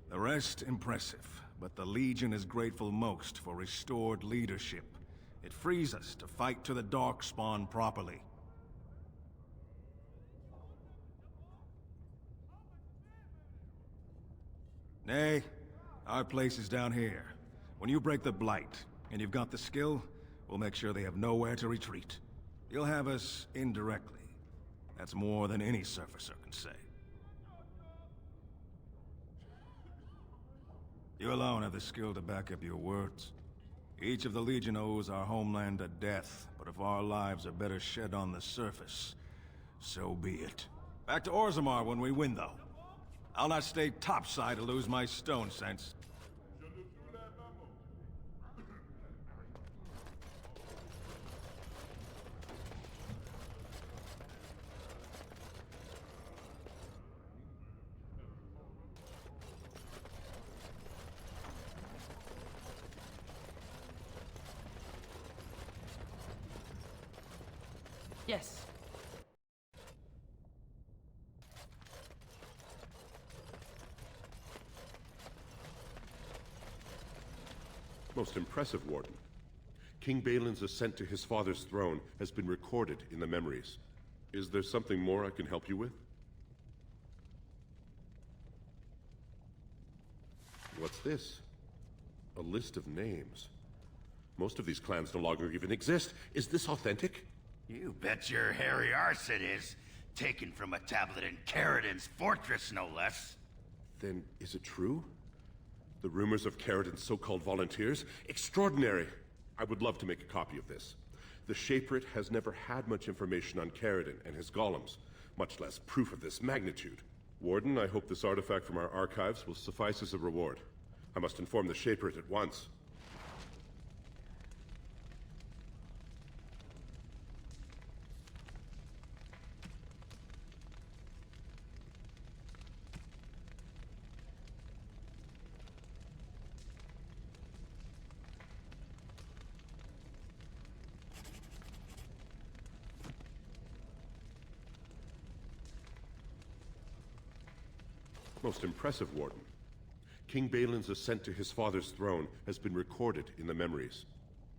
Speaker 2: The rest, impressive, but the Legion is grateful most for restored leadership. It frees us to fight to the Darkspawn properly. Nay, our place is down here. When you break the Blight, and you've got the skill, we'll make sure they have nowhere to retreat. You'll have us indirectly. That's more than any surfacer can say. You alone have the skill to back up your words. Each of the Legion owes our homeland a death, but if our lives are better shed on the surface, so be it. Back to Orzammar when we win, though. I'll not stay topside to lose my stone sense.
Speaker 6: Yes.
Speaker 13: Most impressive, Warden. King Balin's ascent to his father's throne has been recorded in the memories. Is there something more I can help you with? What's this? A list of names. Most of these clans no longer even exist. Is this authentic?
Speaker 4: You bet your hairy arse it is. Taken from a tablet in Caridin's fortress, no less.
Speaker 13: Then is it true? The rumors of Caridin's so-called volunteers? Extraordinary! I would love to make a copy of this. The Shaperate has never had much information on Caridin and his golems, much less proof of this magnitude. Warden, I hope this artifact from our archives will suffice as a reward. I must inform the Shaperate at once. Most impressive, Warden. King Balin's ascent to his father's throne has been recorded in the memories.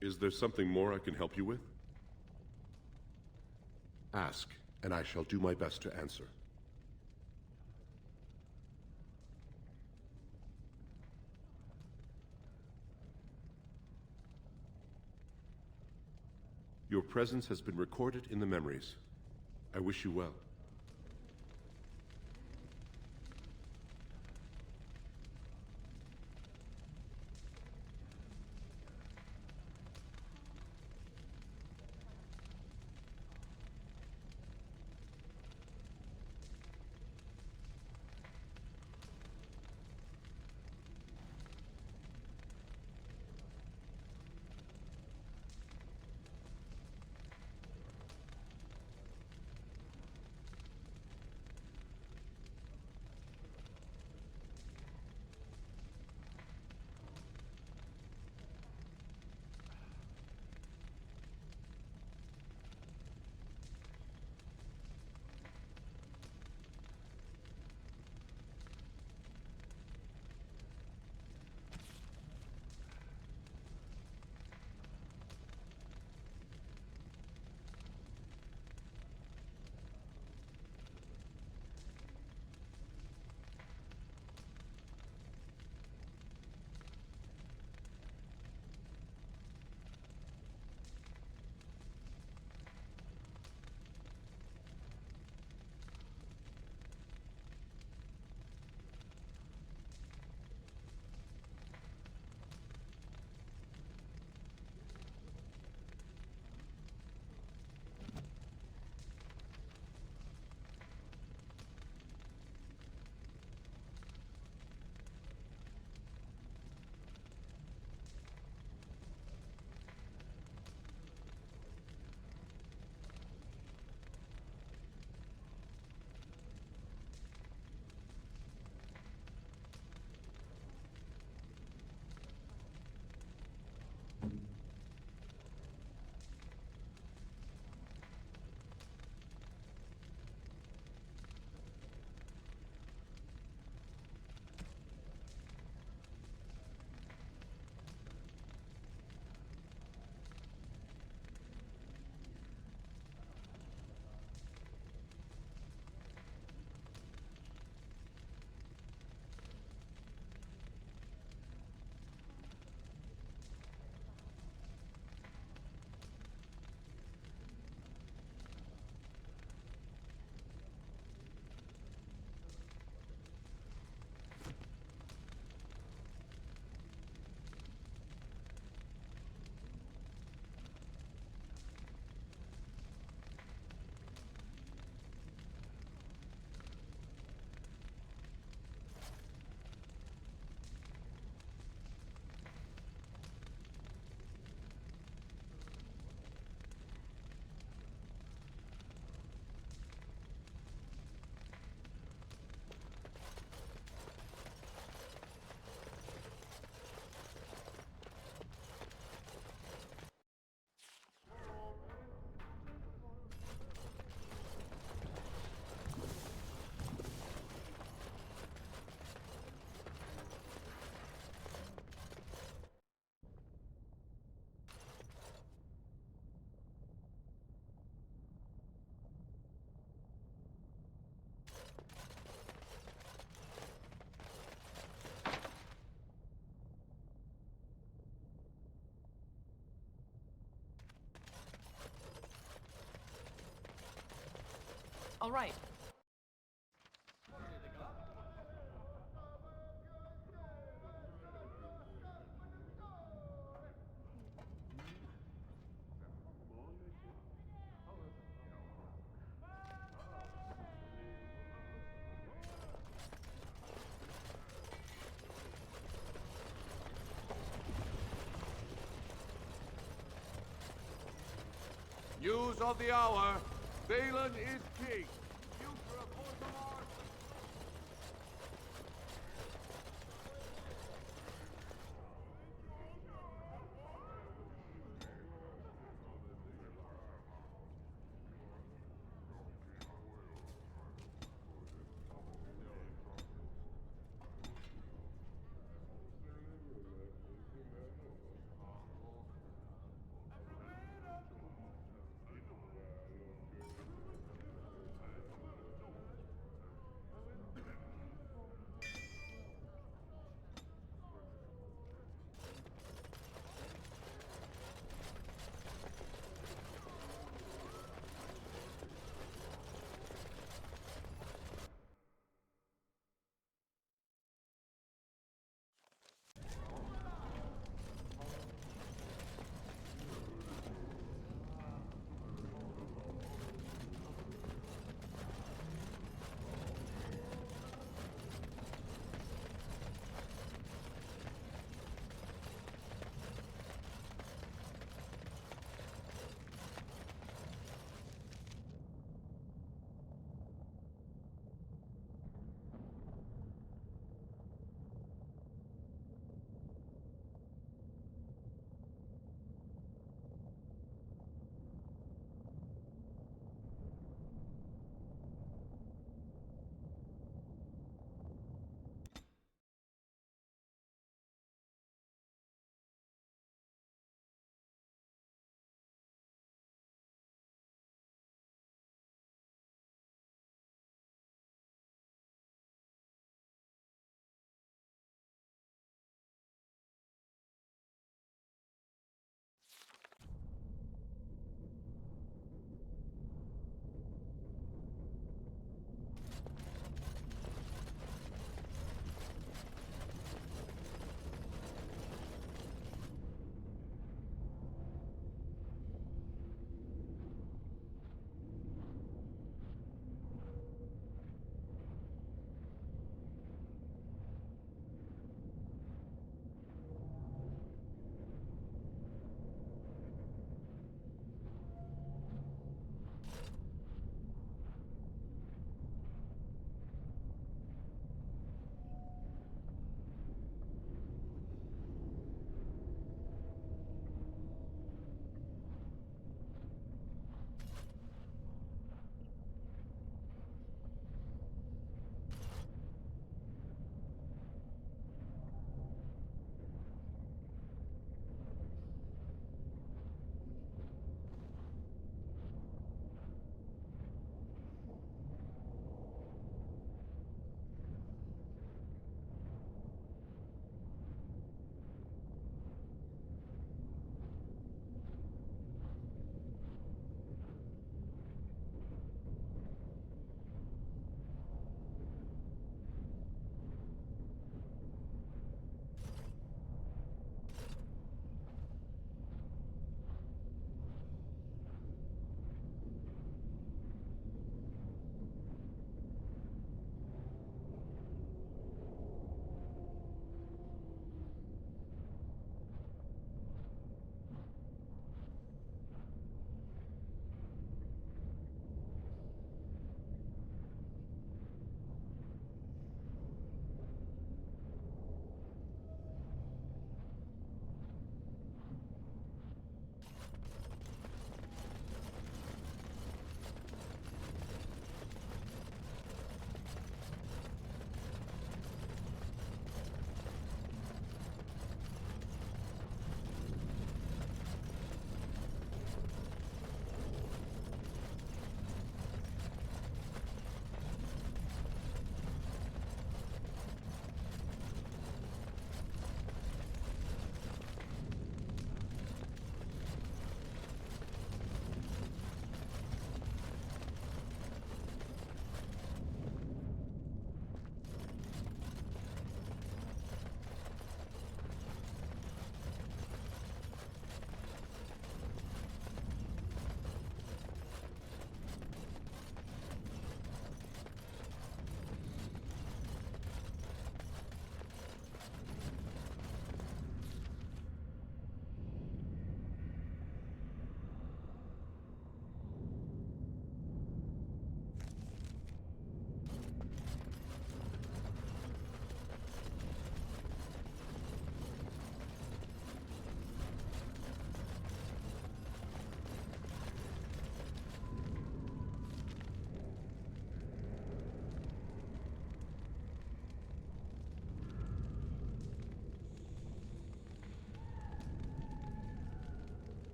Speaker 13: Is there something more I can help you with? Ask, and I shall do my best to answer. Your presence has been recorded in the memories. I wish you well.
Speaker 6: All right.
Speaker 14: News of the hour. Balin is king. Future of Orzammar.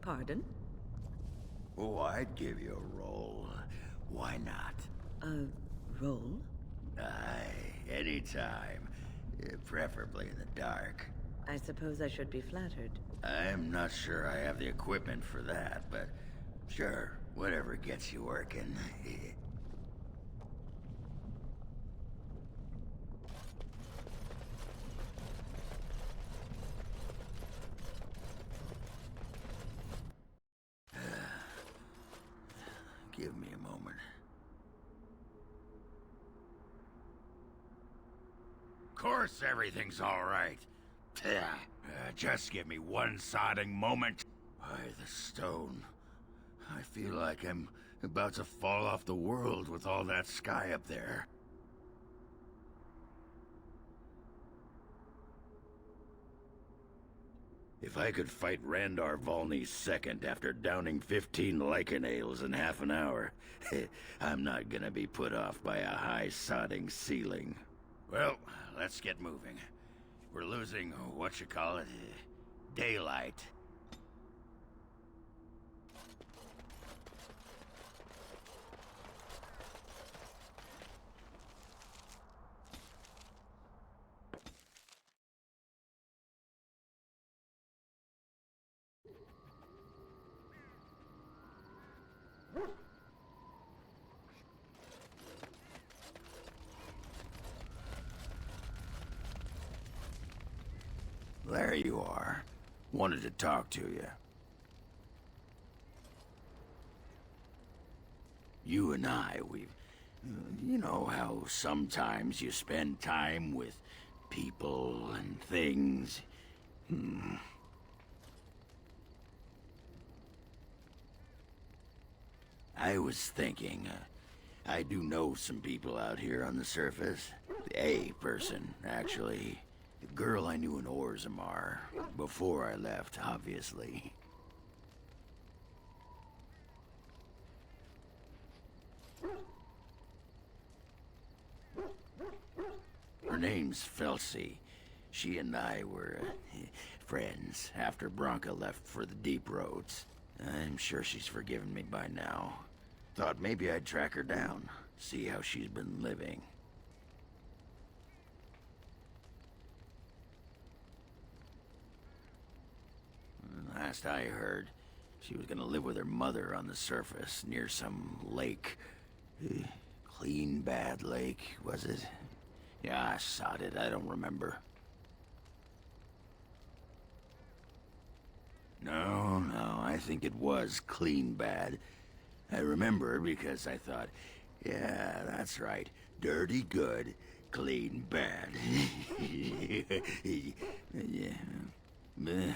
Speaker 9: Pardon?
Speaker 3: Oh, I'd give you a roll. Why not?
Speaker 9: A roll?
Speaker 3: Aye, anytime. Preferably in the dark.
Speaker 9: I suppose I should be flattered.
Speaker 3: I'm not sure I have the equipment for that, but sure, whatever gets you working. Give me a moment. Of course everything's all right. Just give me one sodding moment. Why, the stone. I feel like I'm about to fall off the world with all that sky up there. If I could fight Randar Volney's second after downing 15 lichen ales in half an hour, I'm not gonna be put off by a high sodding ceiling. Well, let's get moving. We're losing, daylight. There you are. Wanted to talk to you. You and I, you know how sometimes you spend time with people and things. I was thinking, I do know some people out here on the surface. A person, actually. The girl I knew in Orzammar. Before I left, obviously. Her name's Felsi. She and I were friends after Branka left for the Deep Roads. I'm sure she's forgiven me by now. Thought maybe I'd track her down, see how she's been living. Last I heard, she was gonna live with her mother on the surface near some lake. Clean Bad Lake, was it? Yeah, I sod it, I don't remember. No, I think it was Clean Bad. I remember because I thought, yeah, that's right. Dirty good, clean bad. Yeah.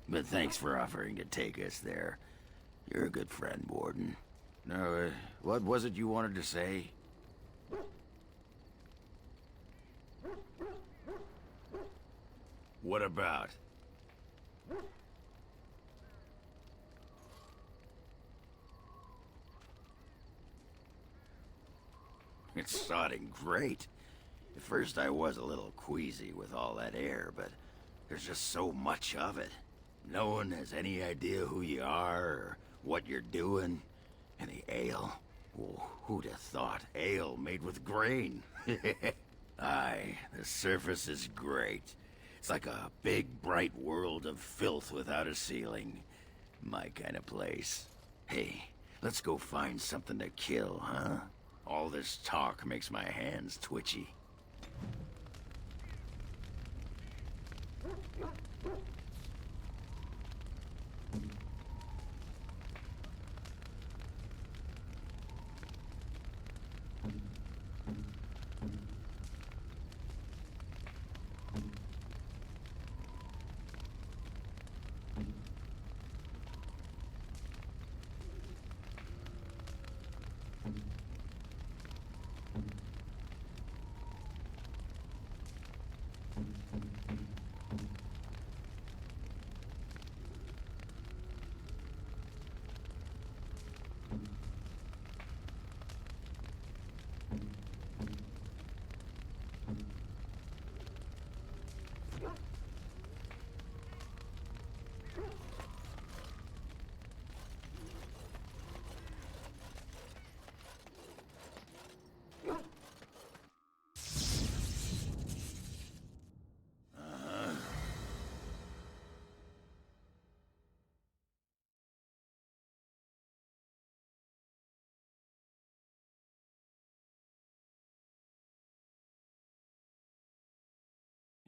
Speaker 3: But thanks for offering to take us there. You're a good friend, Warden. No, what was it you wanted to say? What about? It's sodding great. At first I was a little queasy with all that air, but there's just so much of it. No one has any idea who you are or what you're doing. And the ale? Oh, who'd have thought? Ale made with grain. Aye, the surface is great. It's like a big, bright world of filth without a ceiling. My kind of place. Hey, let's go find something to kill, huh? All this talk makes my hands twitchy.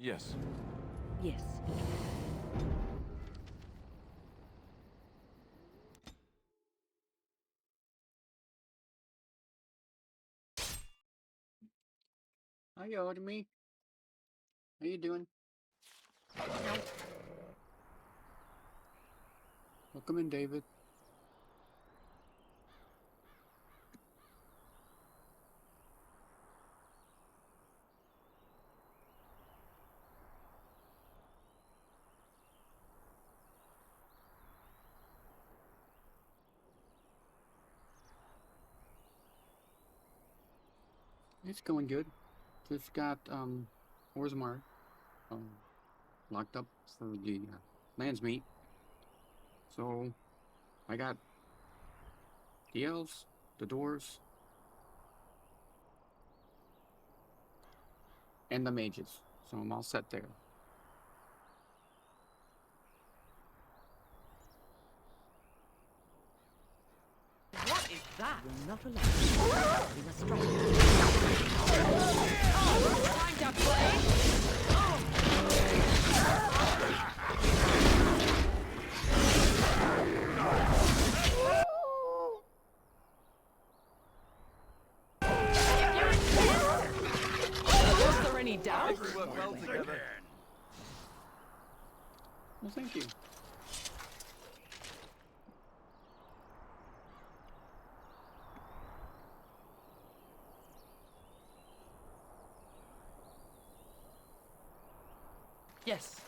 Speaker 11: Yes.
Speaker 9: Yes.
Speaker 15: Hi, Artemy. How you doing? Welcome in, David. It's going good. Just got Orzammar locked up for the lands meet. So I got the elves, the dwarves, and the mages. So I'm all set there.
Speaker 6: What is that?
Speaker 7: You're not alone. We must strike.
Speaker 6: Time to play! Was there any doubt?
Speaker 14: We work well together.
Speaker 15: Well, thank you.
Speaker 6: Yes.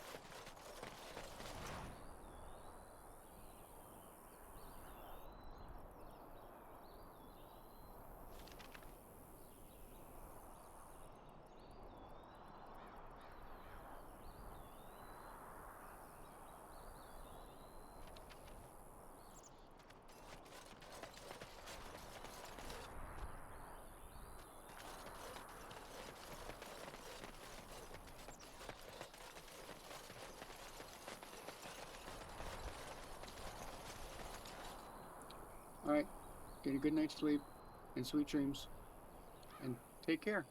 Speaker 15: Alright, get a good night's sleep and sweet dreams. And take care.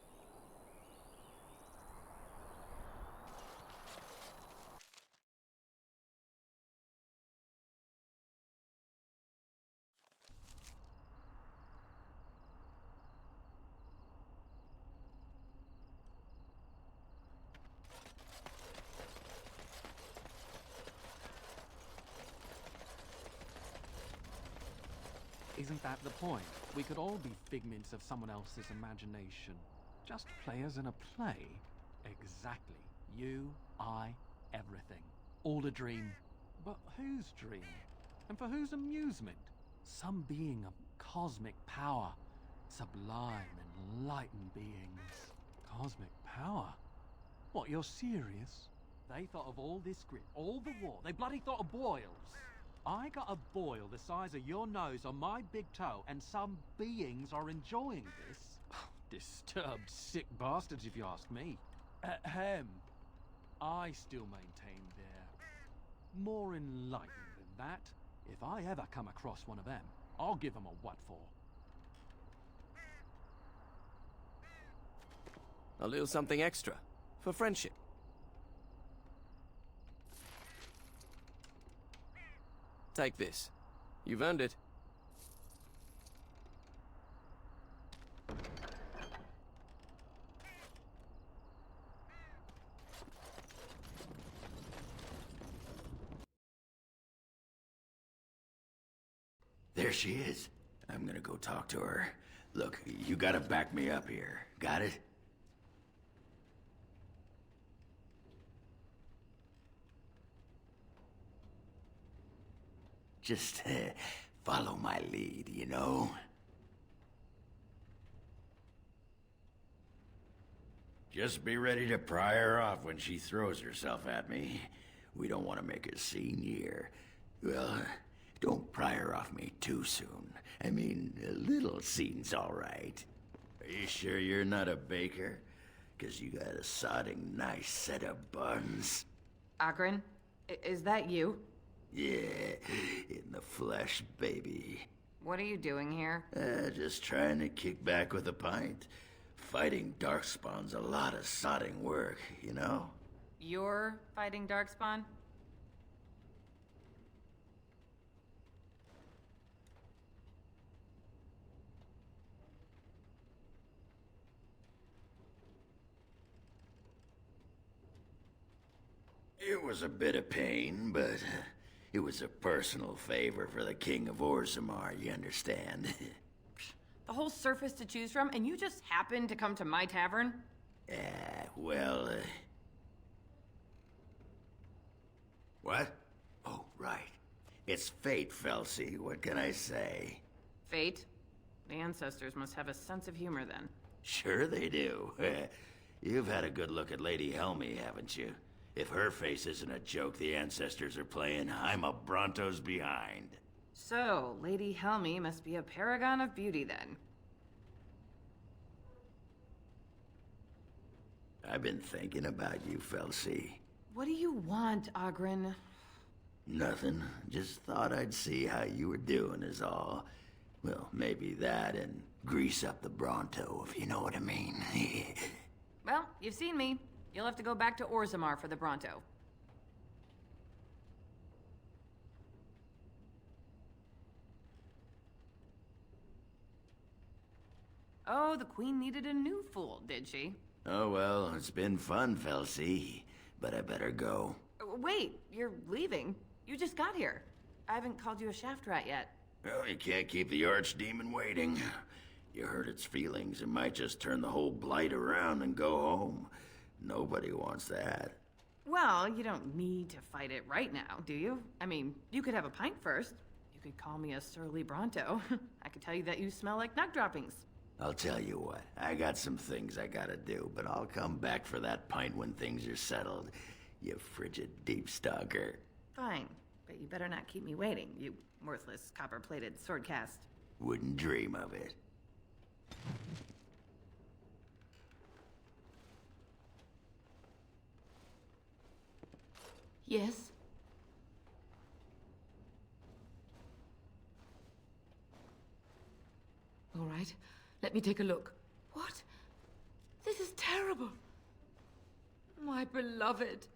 Speaker 11: Isn't that the point? We could all be figments of someone else's imagination. Just players in a play. Exactly. You, I, everything. All a dream. But whose dream? And for whose amusement? Some being of cosmic power. Sublime, enlightened beings. Cosmic power? What, you're serious? They thought of all this grit, all the war. They bloody thought of boils. I got a boil the size of your nose on my big toe, and some beings are enjoying this? Disturbed, sick bastards, if you ask me. Ahem. I still maintain they're more enlightened than that. If I ever come across one of them, I'll give them a what for.
Speaker 16: A little something extra. For friendship. Take this. You've earned it.
Speaker 3: There she is. I'm gonna go talk to her. Look, you gotta back me up here. Got it? Just follow my lead, you know? Just be ready to pry her off when she throws herself at me. We don't want to make a scene here. Well, don't pry her off me too soon. I mean, a little scene's all right. Are you sure you're not a baker? 'Cause you got a sodding nice set of buns.
Speaker 6: Akron, is that you?
Speaker 3: Yeah, in the flesh, baby.
Speaker 6: What are you doing here?
Speaker 3: Just trying to kick back with a pint. Fighting darkspawn's a lot of sodding work, you know?
Speaker 6: You're fighting Darkspawn?
Speaker 3: It was a bit of pain, but it was a personal favor for the King of Orzammar, you understand?
Speaker 6: The whole surface to choose from, and you just happened to come to my tavern?
Speaker 3: Well, What? Oh, right. It's fate, Felsi. What can I say?
Speaker 6: Fate? The ancestors must have a sense of humor then.
Speaker 3: Sure they do. You've had a good look at Lady Helmy, haven't you? If her face isn't a joke the ancestors are playing, I'm a Bronto's behind.
Speaker 6: So, Lady Helmy must be a paragon of beauty then.
Speaker 3: I've been thinking about you, Felsi.
Speaker 6: What do you want, Oghren?
Speaker 3: Nothing. Just thought I'd see how you were doing is all. Well, maybe that and grease up the Bronto, if you know what I mean.
Speaker 6: Well, you've seen me. You'll have to go back to Orzammar for the Bronto. Oh, the Queen needed a new fool, did she?
Speaker 3: Oh well, it's been fun, Felsi. But I better go.
Speaker 6: Wait, you're leaving? You just got here. I haven't called you a shaft rat yet.
Speaker 3: Well, you can't keep the archdemon waiting. You hurt its feelings, it might just turn the whole blight around and go home. Nobody wants that.
Speaker 6: Well, you don't need to fight it right now, do you? I mean, you could have a pint first. You could call me a surly Bronto. I could tell you that you smell like nut droppings.
Speaker 3: I'll tell you what, I got some things I gotta do, but I'll come back for that pint when things are settled, you frigid deep stalker.
Speaker 6: Fine, but you better not keep me waiting, you worthless copper-plated sword cast.
Speaker 3: Wouldn't dream of it.
Speaker 6: Yes? All right, let me take a look. What? This is terrible. My beloved.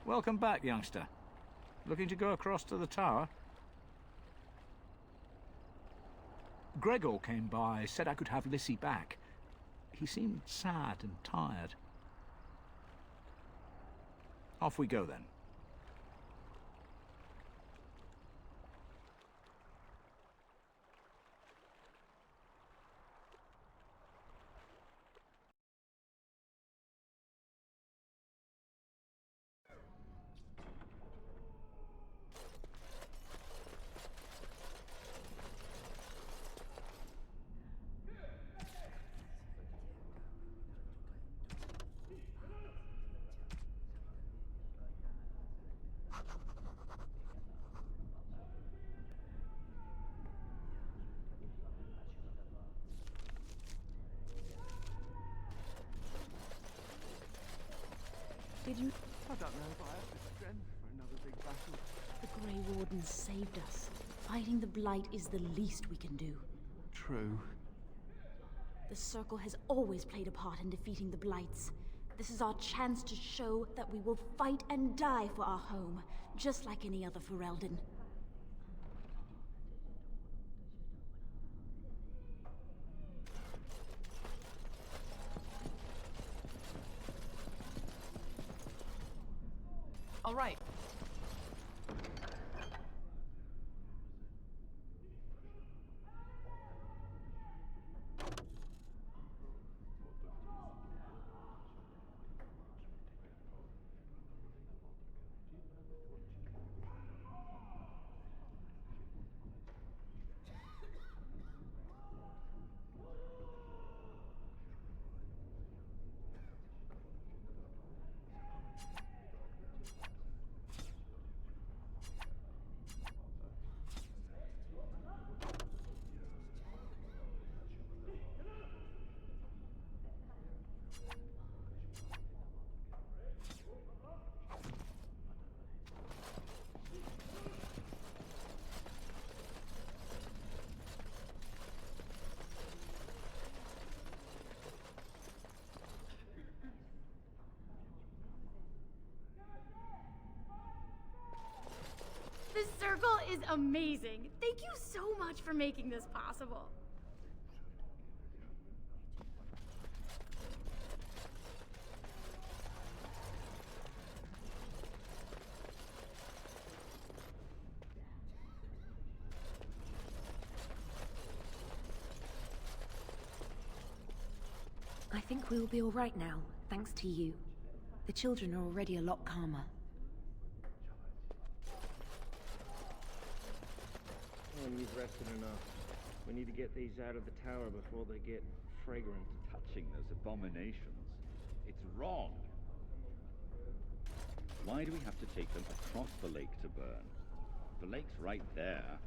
Speaker 17: Welcome back, youngster. Looking to go across to the tower? Gregor came by, said I could have Lissy back. He seemed sad and tired. Off we go then.
Speaker 7: Did you?
Speaker 17: I don't know if I have the strength for another big battle.
Speaker 7: The Grey Wardens saved us. Fighting the Blight is the least we can do.
Speaker 17: True.
Speaker 7: The Circle has always played a part in defeating the Blights. This is our chance to show that we will fight and die for our home, just like any other Ferelden.
Speaker 6: All right.
Speaker 18: amazing. Thank you so much for making this possible.
Speaker 19: I think we'll be all right now, thanks to you. The children are already a lot calmer.
Speaker 20: When we've rested enough, we need to get these out of the tower before they get fragrant.
Speaker 21: Touching those abominations. It's wrong. Why do we have to take them across the lake to burn? The lake's right there.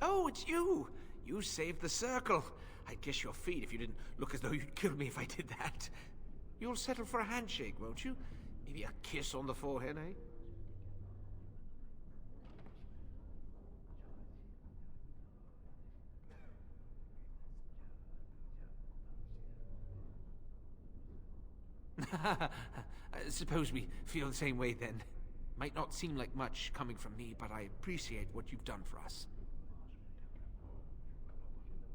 Speaker 22: Oh, it's you! You saved the circle. I'd kiss your feet if you didn't look as though you'd kill me if I did that. You'll settle for a handshake, won't you? Maybe a kiss on the forehead, eh? Suppose we feel the same way then. Might not seem like much coming from me, but I appreciate what you've done for us.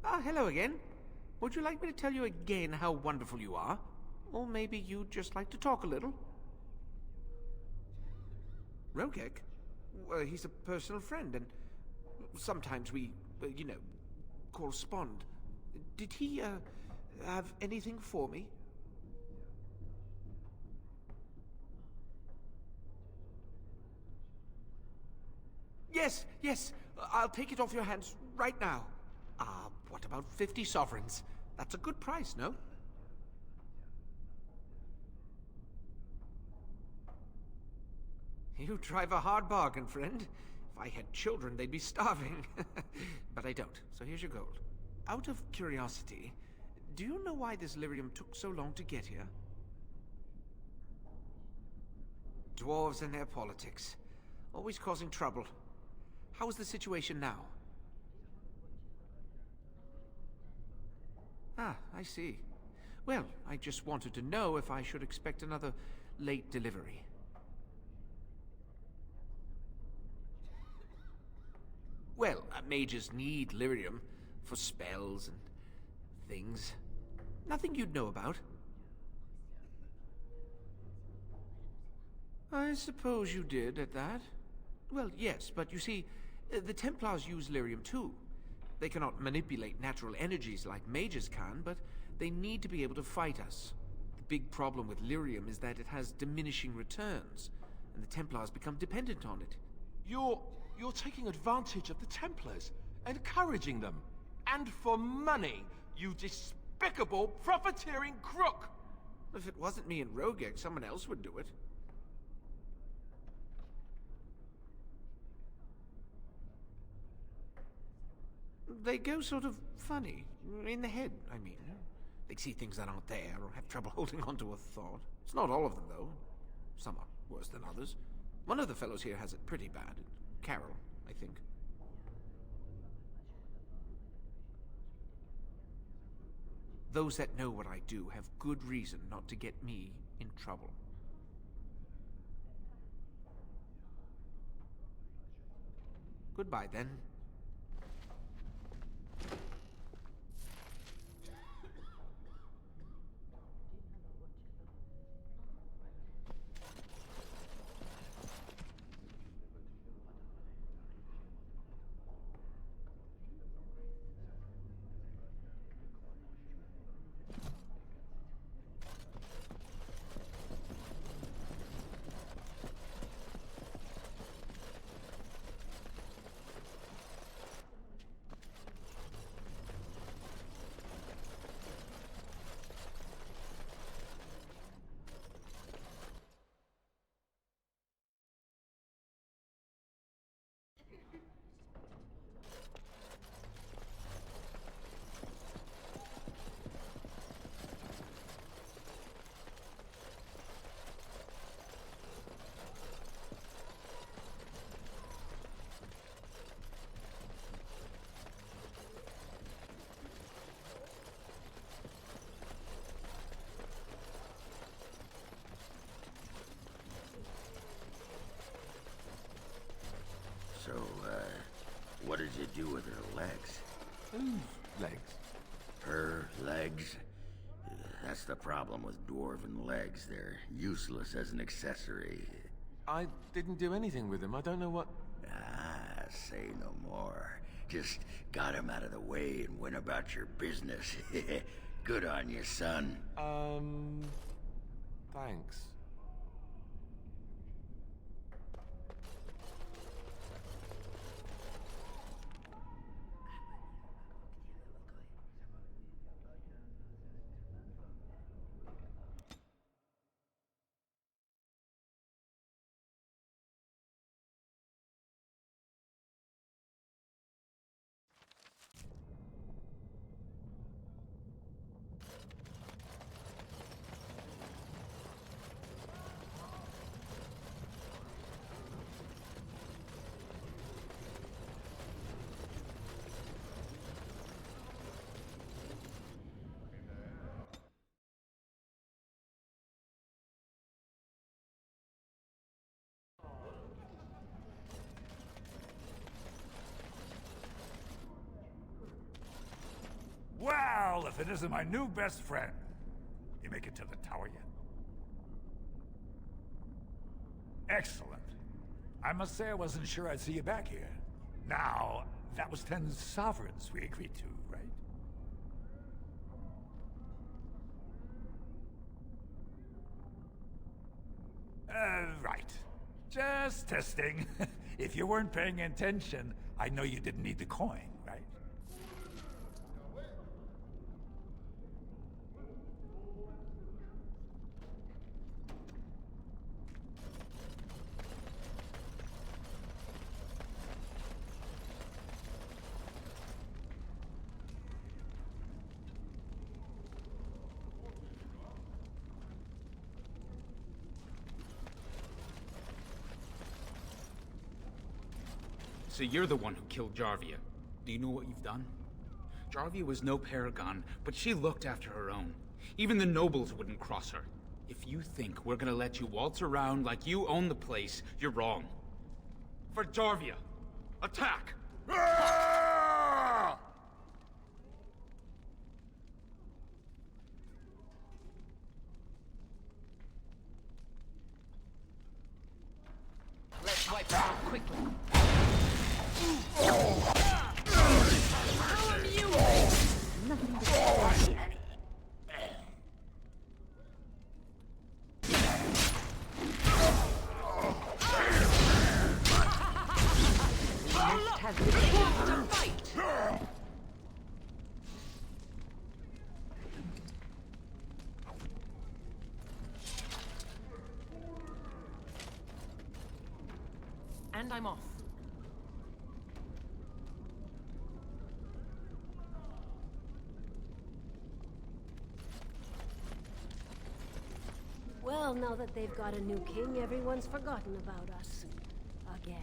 Speaker 22: Ah, hello again. Would you like me to tell you again how wonderful you are? Or maybe you'd just like to talk a little? Rogek? Well, he's a personal friend, and sometimes we, correspond. Did he, have anything for me? Yes, yes, I'll take it off your hands right now. What about 50 sovereigns? That's a good price, no? You drive a hard bargain, friend. If I had children, they'd be starving. But I don't, so here's your gold. Out of curiosity, do you know why this lyrium took so long to get here? Dwarves and their politics. Always causing trouble. How's the situation now? Ah, I see. Well, I just wanted to know if I should expect another late delivery. Well, mages need lyrium for spells and things. Nothing you'd know about. I suppose you did at that. Well, yes, but you see, the Templars use lyrium too. They cannot manipulate natural energies like mages can, but they need to be able to fight us. The big problem with lyrium is that it has diminishing returns, and the Templars become dependent on it.
Speaker 23: You're taking advantage of the Templars, encouraging them. And for money, you despicable, profiteering crook!
Speaker 22: If it wasn't me and Rogek, someone else would do it. They go sort of funny. In the head, I mean. They see things that aren't there, or have trouble holding on to a thought. It's not all of them, though. Some are worse than others. One of the fellows here has it pretty bad. Carol, I think. Those that know what I do have good reason not to get me in trouble. Goodbye, then.
Speaker 3: do with her legs?
Speaker 22: Whose legs?
Speaker 3: Her legs? That's the problem with dwarven legs. They're useless as an accessory.
Speaker 22: I didn't do anything with him. I don't know what...
Speaker 3: Ah, say no more. Just got him out of the way and went about your business. Good on you, son.
Speaker 22: Thanks.
Speaker 1: Well, if it isn't my new best friend. You make it to the tower yet? Excellent. I must say I wasn't sure I'd see you back here. Now, that was 10 sovereigns we agreed to, right? Right. Just testing. If you weren't paying attention, I know you didn't need the coin, right?
Speaker 5: So you're the one who killed Jarvia. Do you know what you've done? Jarvia was no paragon, but she looked after her own. Even the nobles wouldn't cross her. If you think we're gonna let you waltz around like you own the place, you're wrong. For Jarvia, attack!
Speaker 6: Let's wipe it out quickly. And I'm off.
Speaker 8: Well, now that they've got a new king, everyone's forgotten about us. Again.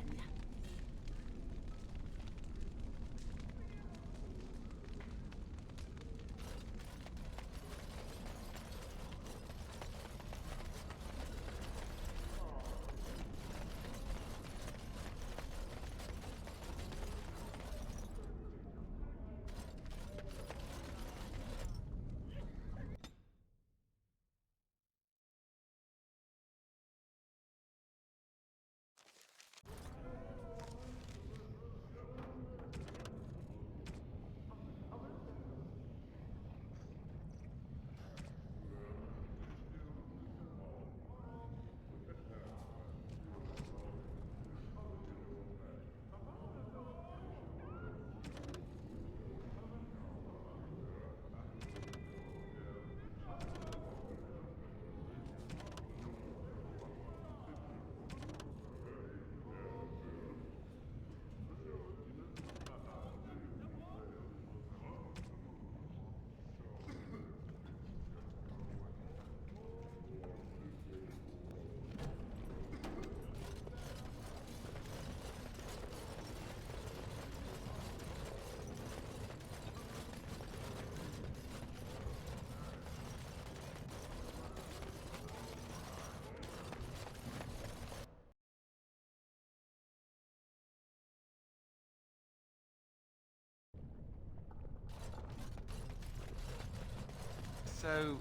Speaker 14: So,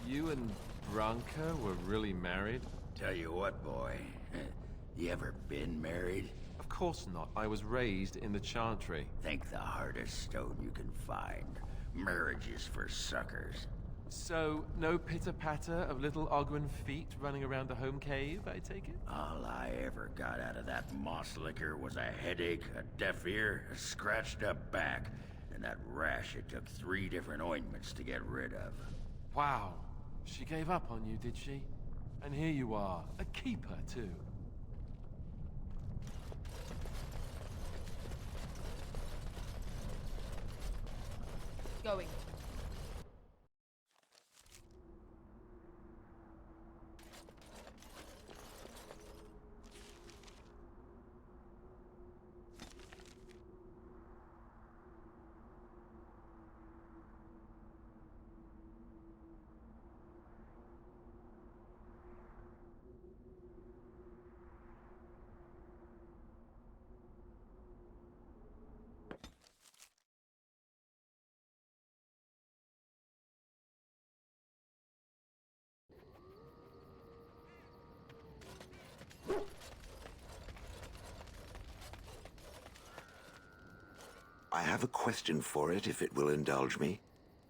Speaker 14: you and Branka were really married?
Speaker 3: Tell you what, boy. You ever been married?
Speaker 14: Of course not. I was raised in the Chantry.
Speaker 3: Think the hardest stone you can find. Marriage is for suckers.
Speaker 14: So, no pitter-patter of little Ogwen feet running around the home cave, I take it?
Speaker 3: All I ever got out of that moss liquor was a headache, a deaf ear, a scratched up back, and that rash it took 3 different ointments to get rid of.
Speaker 14: Wow. She gave up on you, did she? And here you are, a keeper, too.
Speaker 6: Going.
Speaker 2: I have a question for it, if it will indulge me.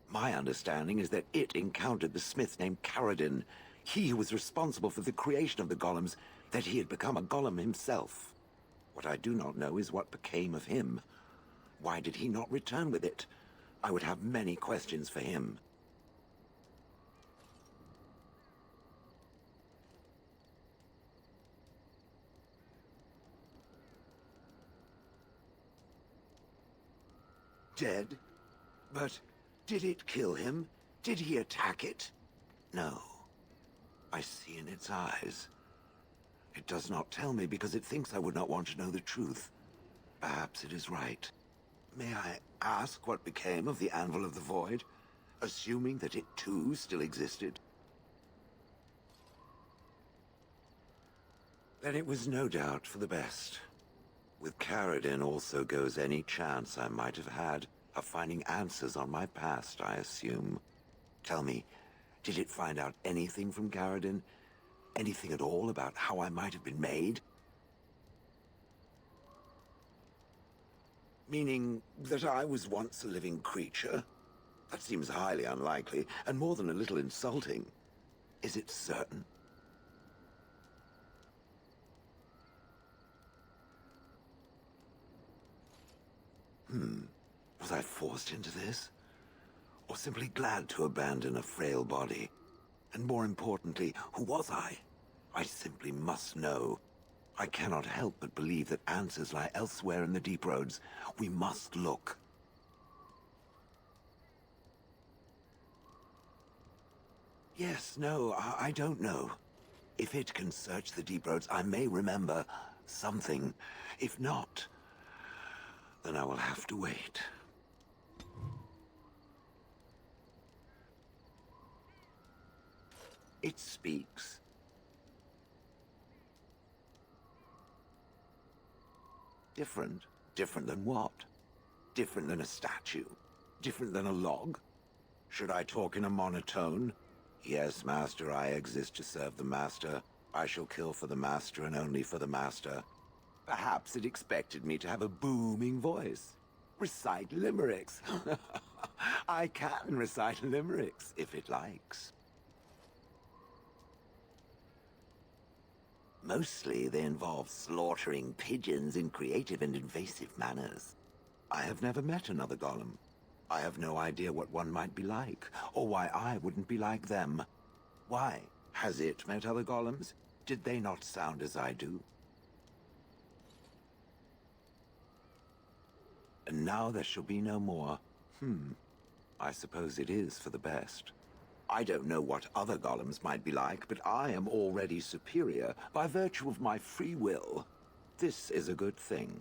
Speaker 2: My understanding is that it encountered the smith named Caradin, he who was responsible for the creation of the golems, that he had become a golem himself. What I do not know is what became of him. Why did he not return with it? I would have many questions for him. Dead? But did it kill him? Did he attack it? No. I see in its eyes. It does not tell me because it thinks I would not want to know the truth. Perhaps it is right. May I ask what became of the Anvil of the Void, assuming that it too still existed? Then it was no doubt for the best. With Caradin also goes any chance I might have had of finding answers on my past, I assume. Tell me, did it find out anything from Caradin? Anything at all about how I might have been made? Meaning that I was once a living creature? That seems highly unlikely, and more than a little insulting. Is it certain? Was I forced into this? Or simply glad to abandon a frail body? And more importantly, who was I? I simply must know. I cannot help but believe that answers lie elsewhere in the Deep Roads. We must look. Yes, no, I don't know. If it can search the Deep Roads, I may remember something. If not, then I will have to wait. It speaks. Different? Different than what? Different than a statue? Different than a log? Should I talk in a monotone? Yes, Master, I exist to serve the Master. I shall kill for the Master and only for the Master. Perhaps it expected me to have a booming voice. Recite limericks. I can recite limericks, if it likes. Mostly, they involve slaughtering pigeons in creative and invasive manners. I have never met another golem. I have no idea what one might be like, or why I wouldn't be like them. Why? Has it met other golems? Did they not sound as I do? And now there shall be no more. I suppose it is for the best. I don't know what other golems might be like, but I am already superior by virtue of my free will. This is a good thing.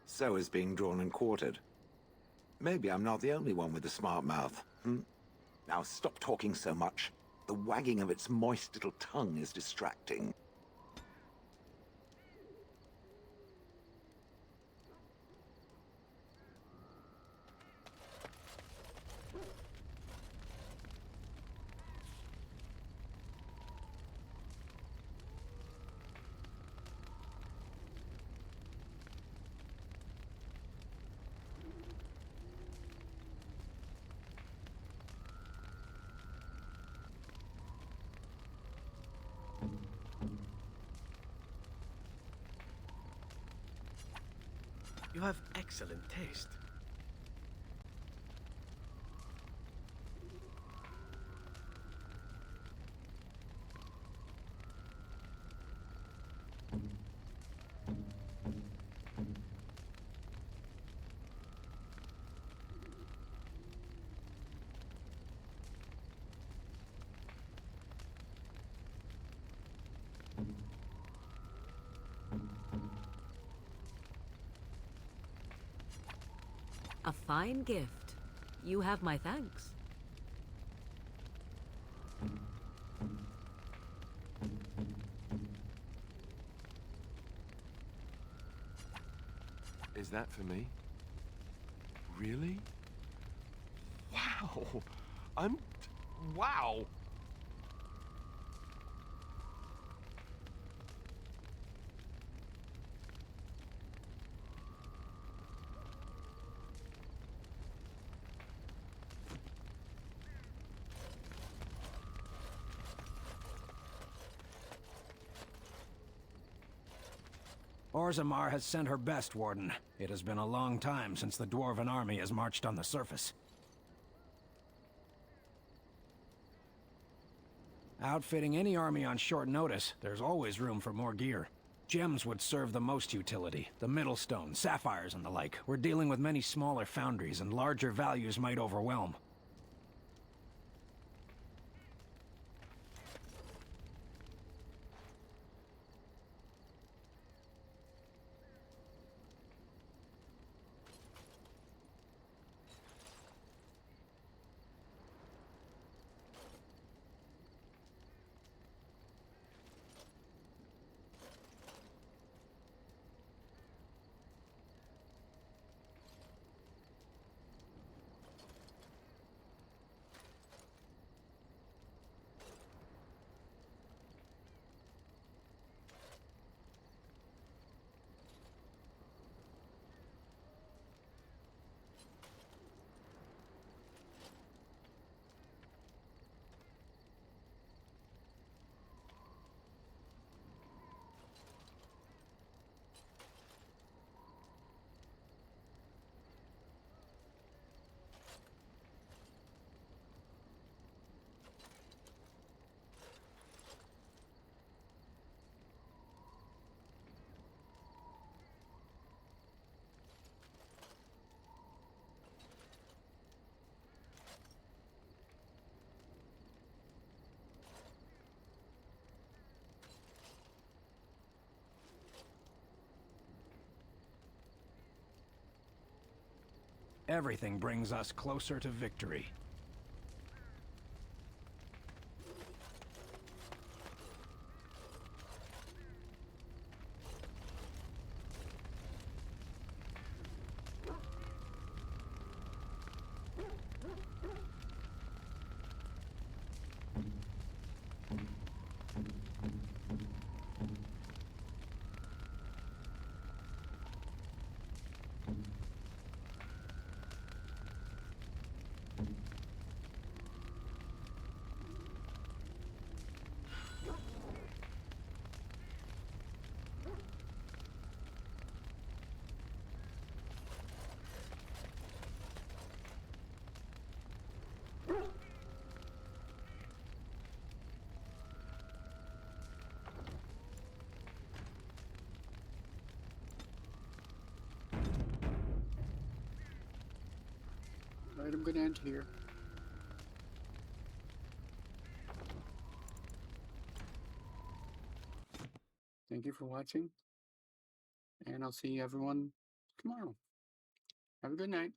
Speaker 2: So is being drawn and quartered. Maybe I'm not the only one with a smart mouth. Now stop talking so much. The wagging of its moist little tongue is distracting.
Speaker 22: You have excellent taste.
Speaker 7: A fine gift. You have my thanks.
Speaker 4: Is that for me? Really? Wow! Wow!
Speaker 10: Orzammar has sent her best, Warden. It has been a long time since the Dwarven army has marched on the surface. Outfitting any army on short notice, there's always room for more gear. Gems would serve the most utility. The Middlestone, sapphires and the like. We're dealing with many smaller foundries, and larger values might overwhelm. Everything brings us closer to victory.
Speaker 15: Alright, I'm gonna end here. Thank you for watching, and I'll see everyone tomorrow. Have a good night.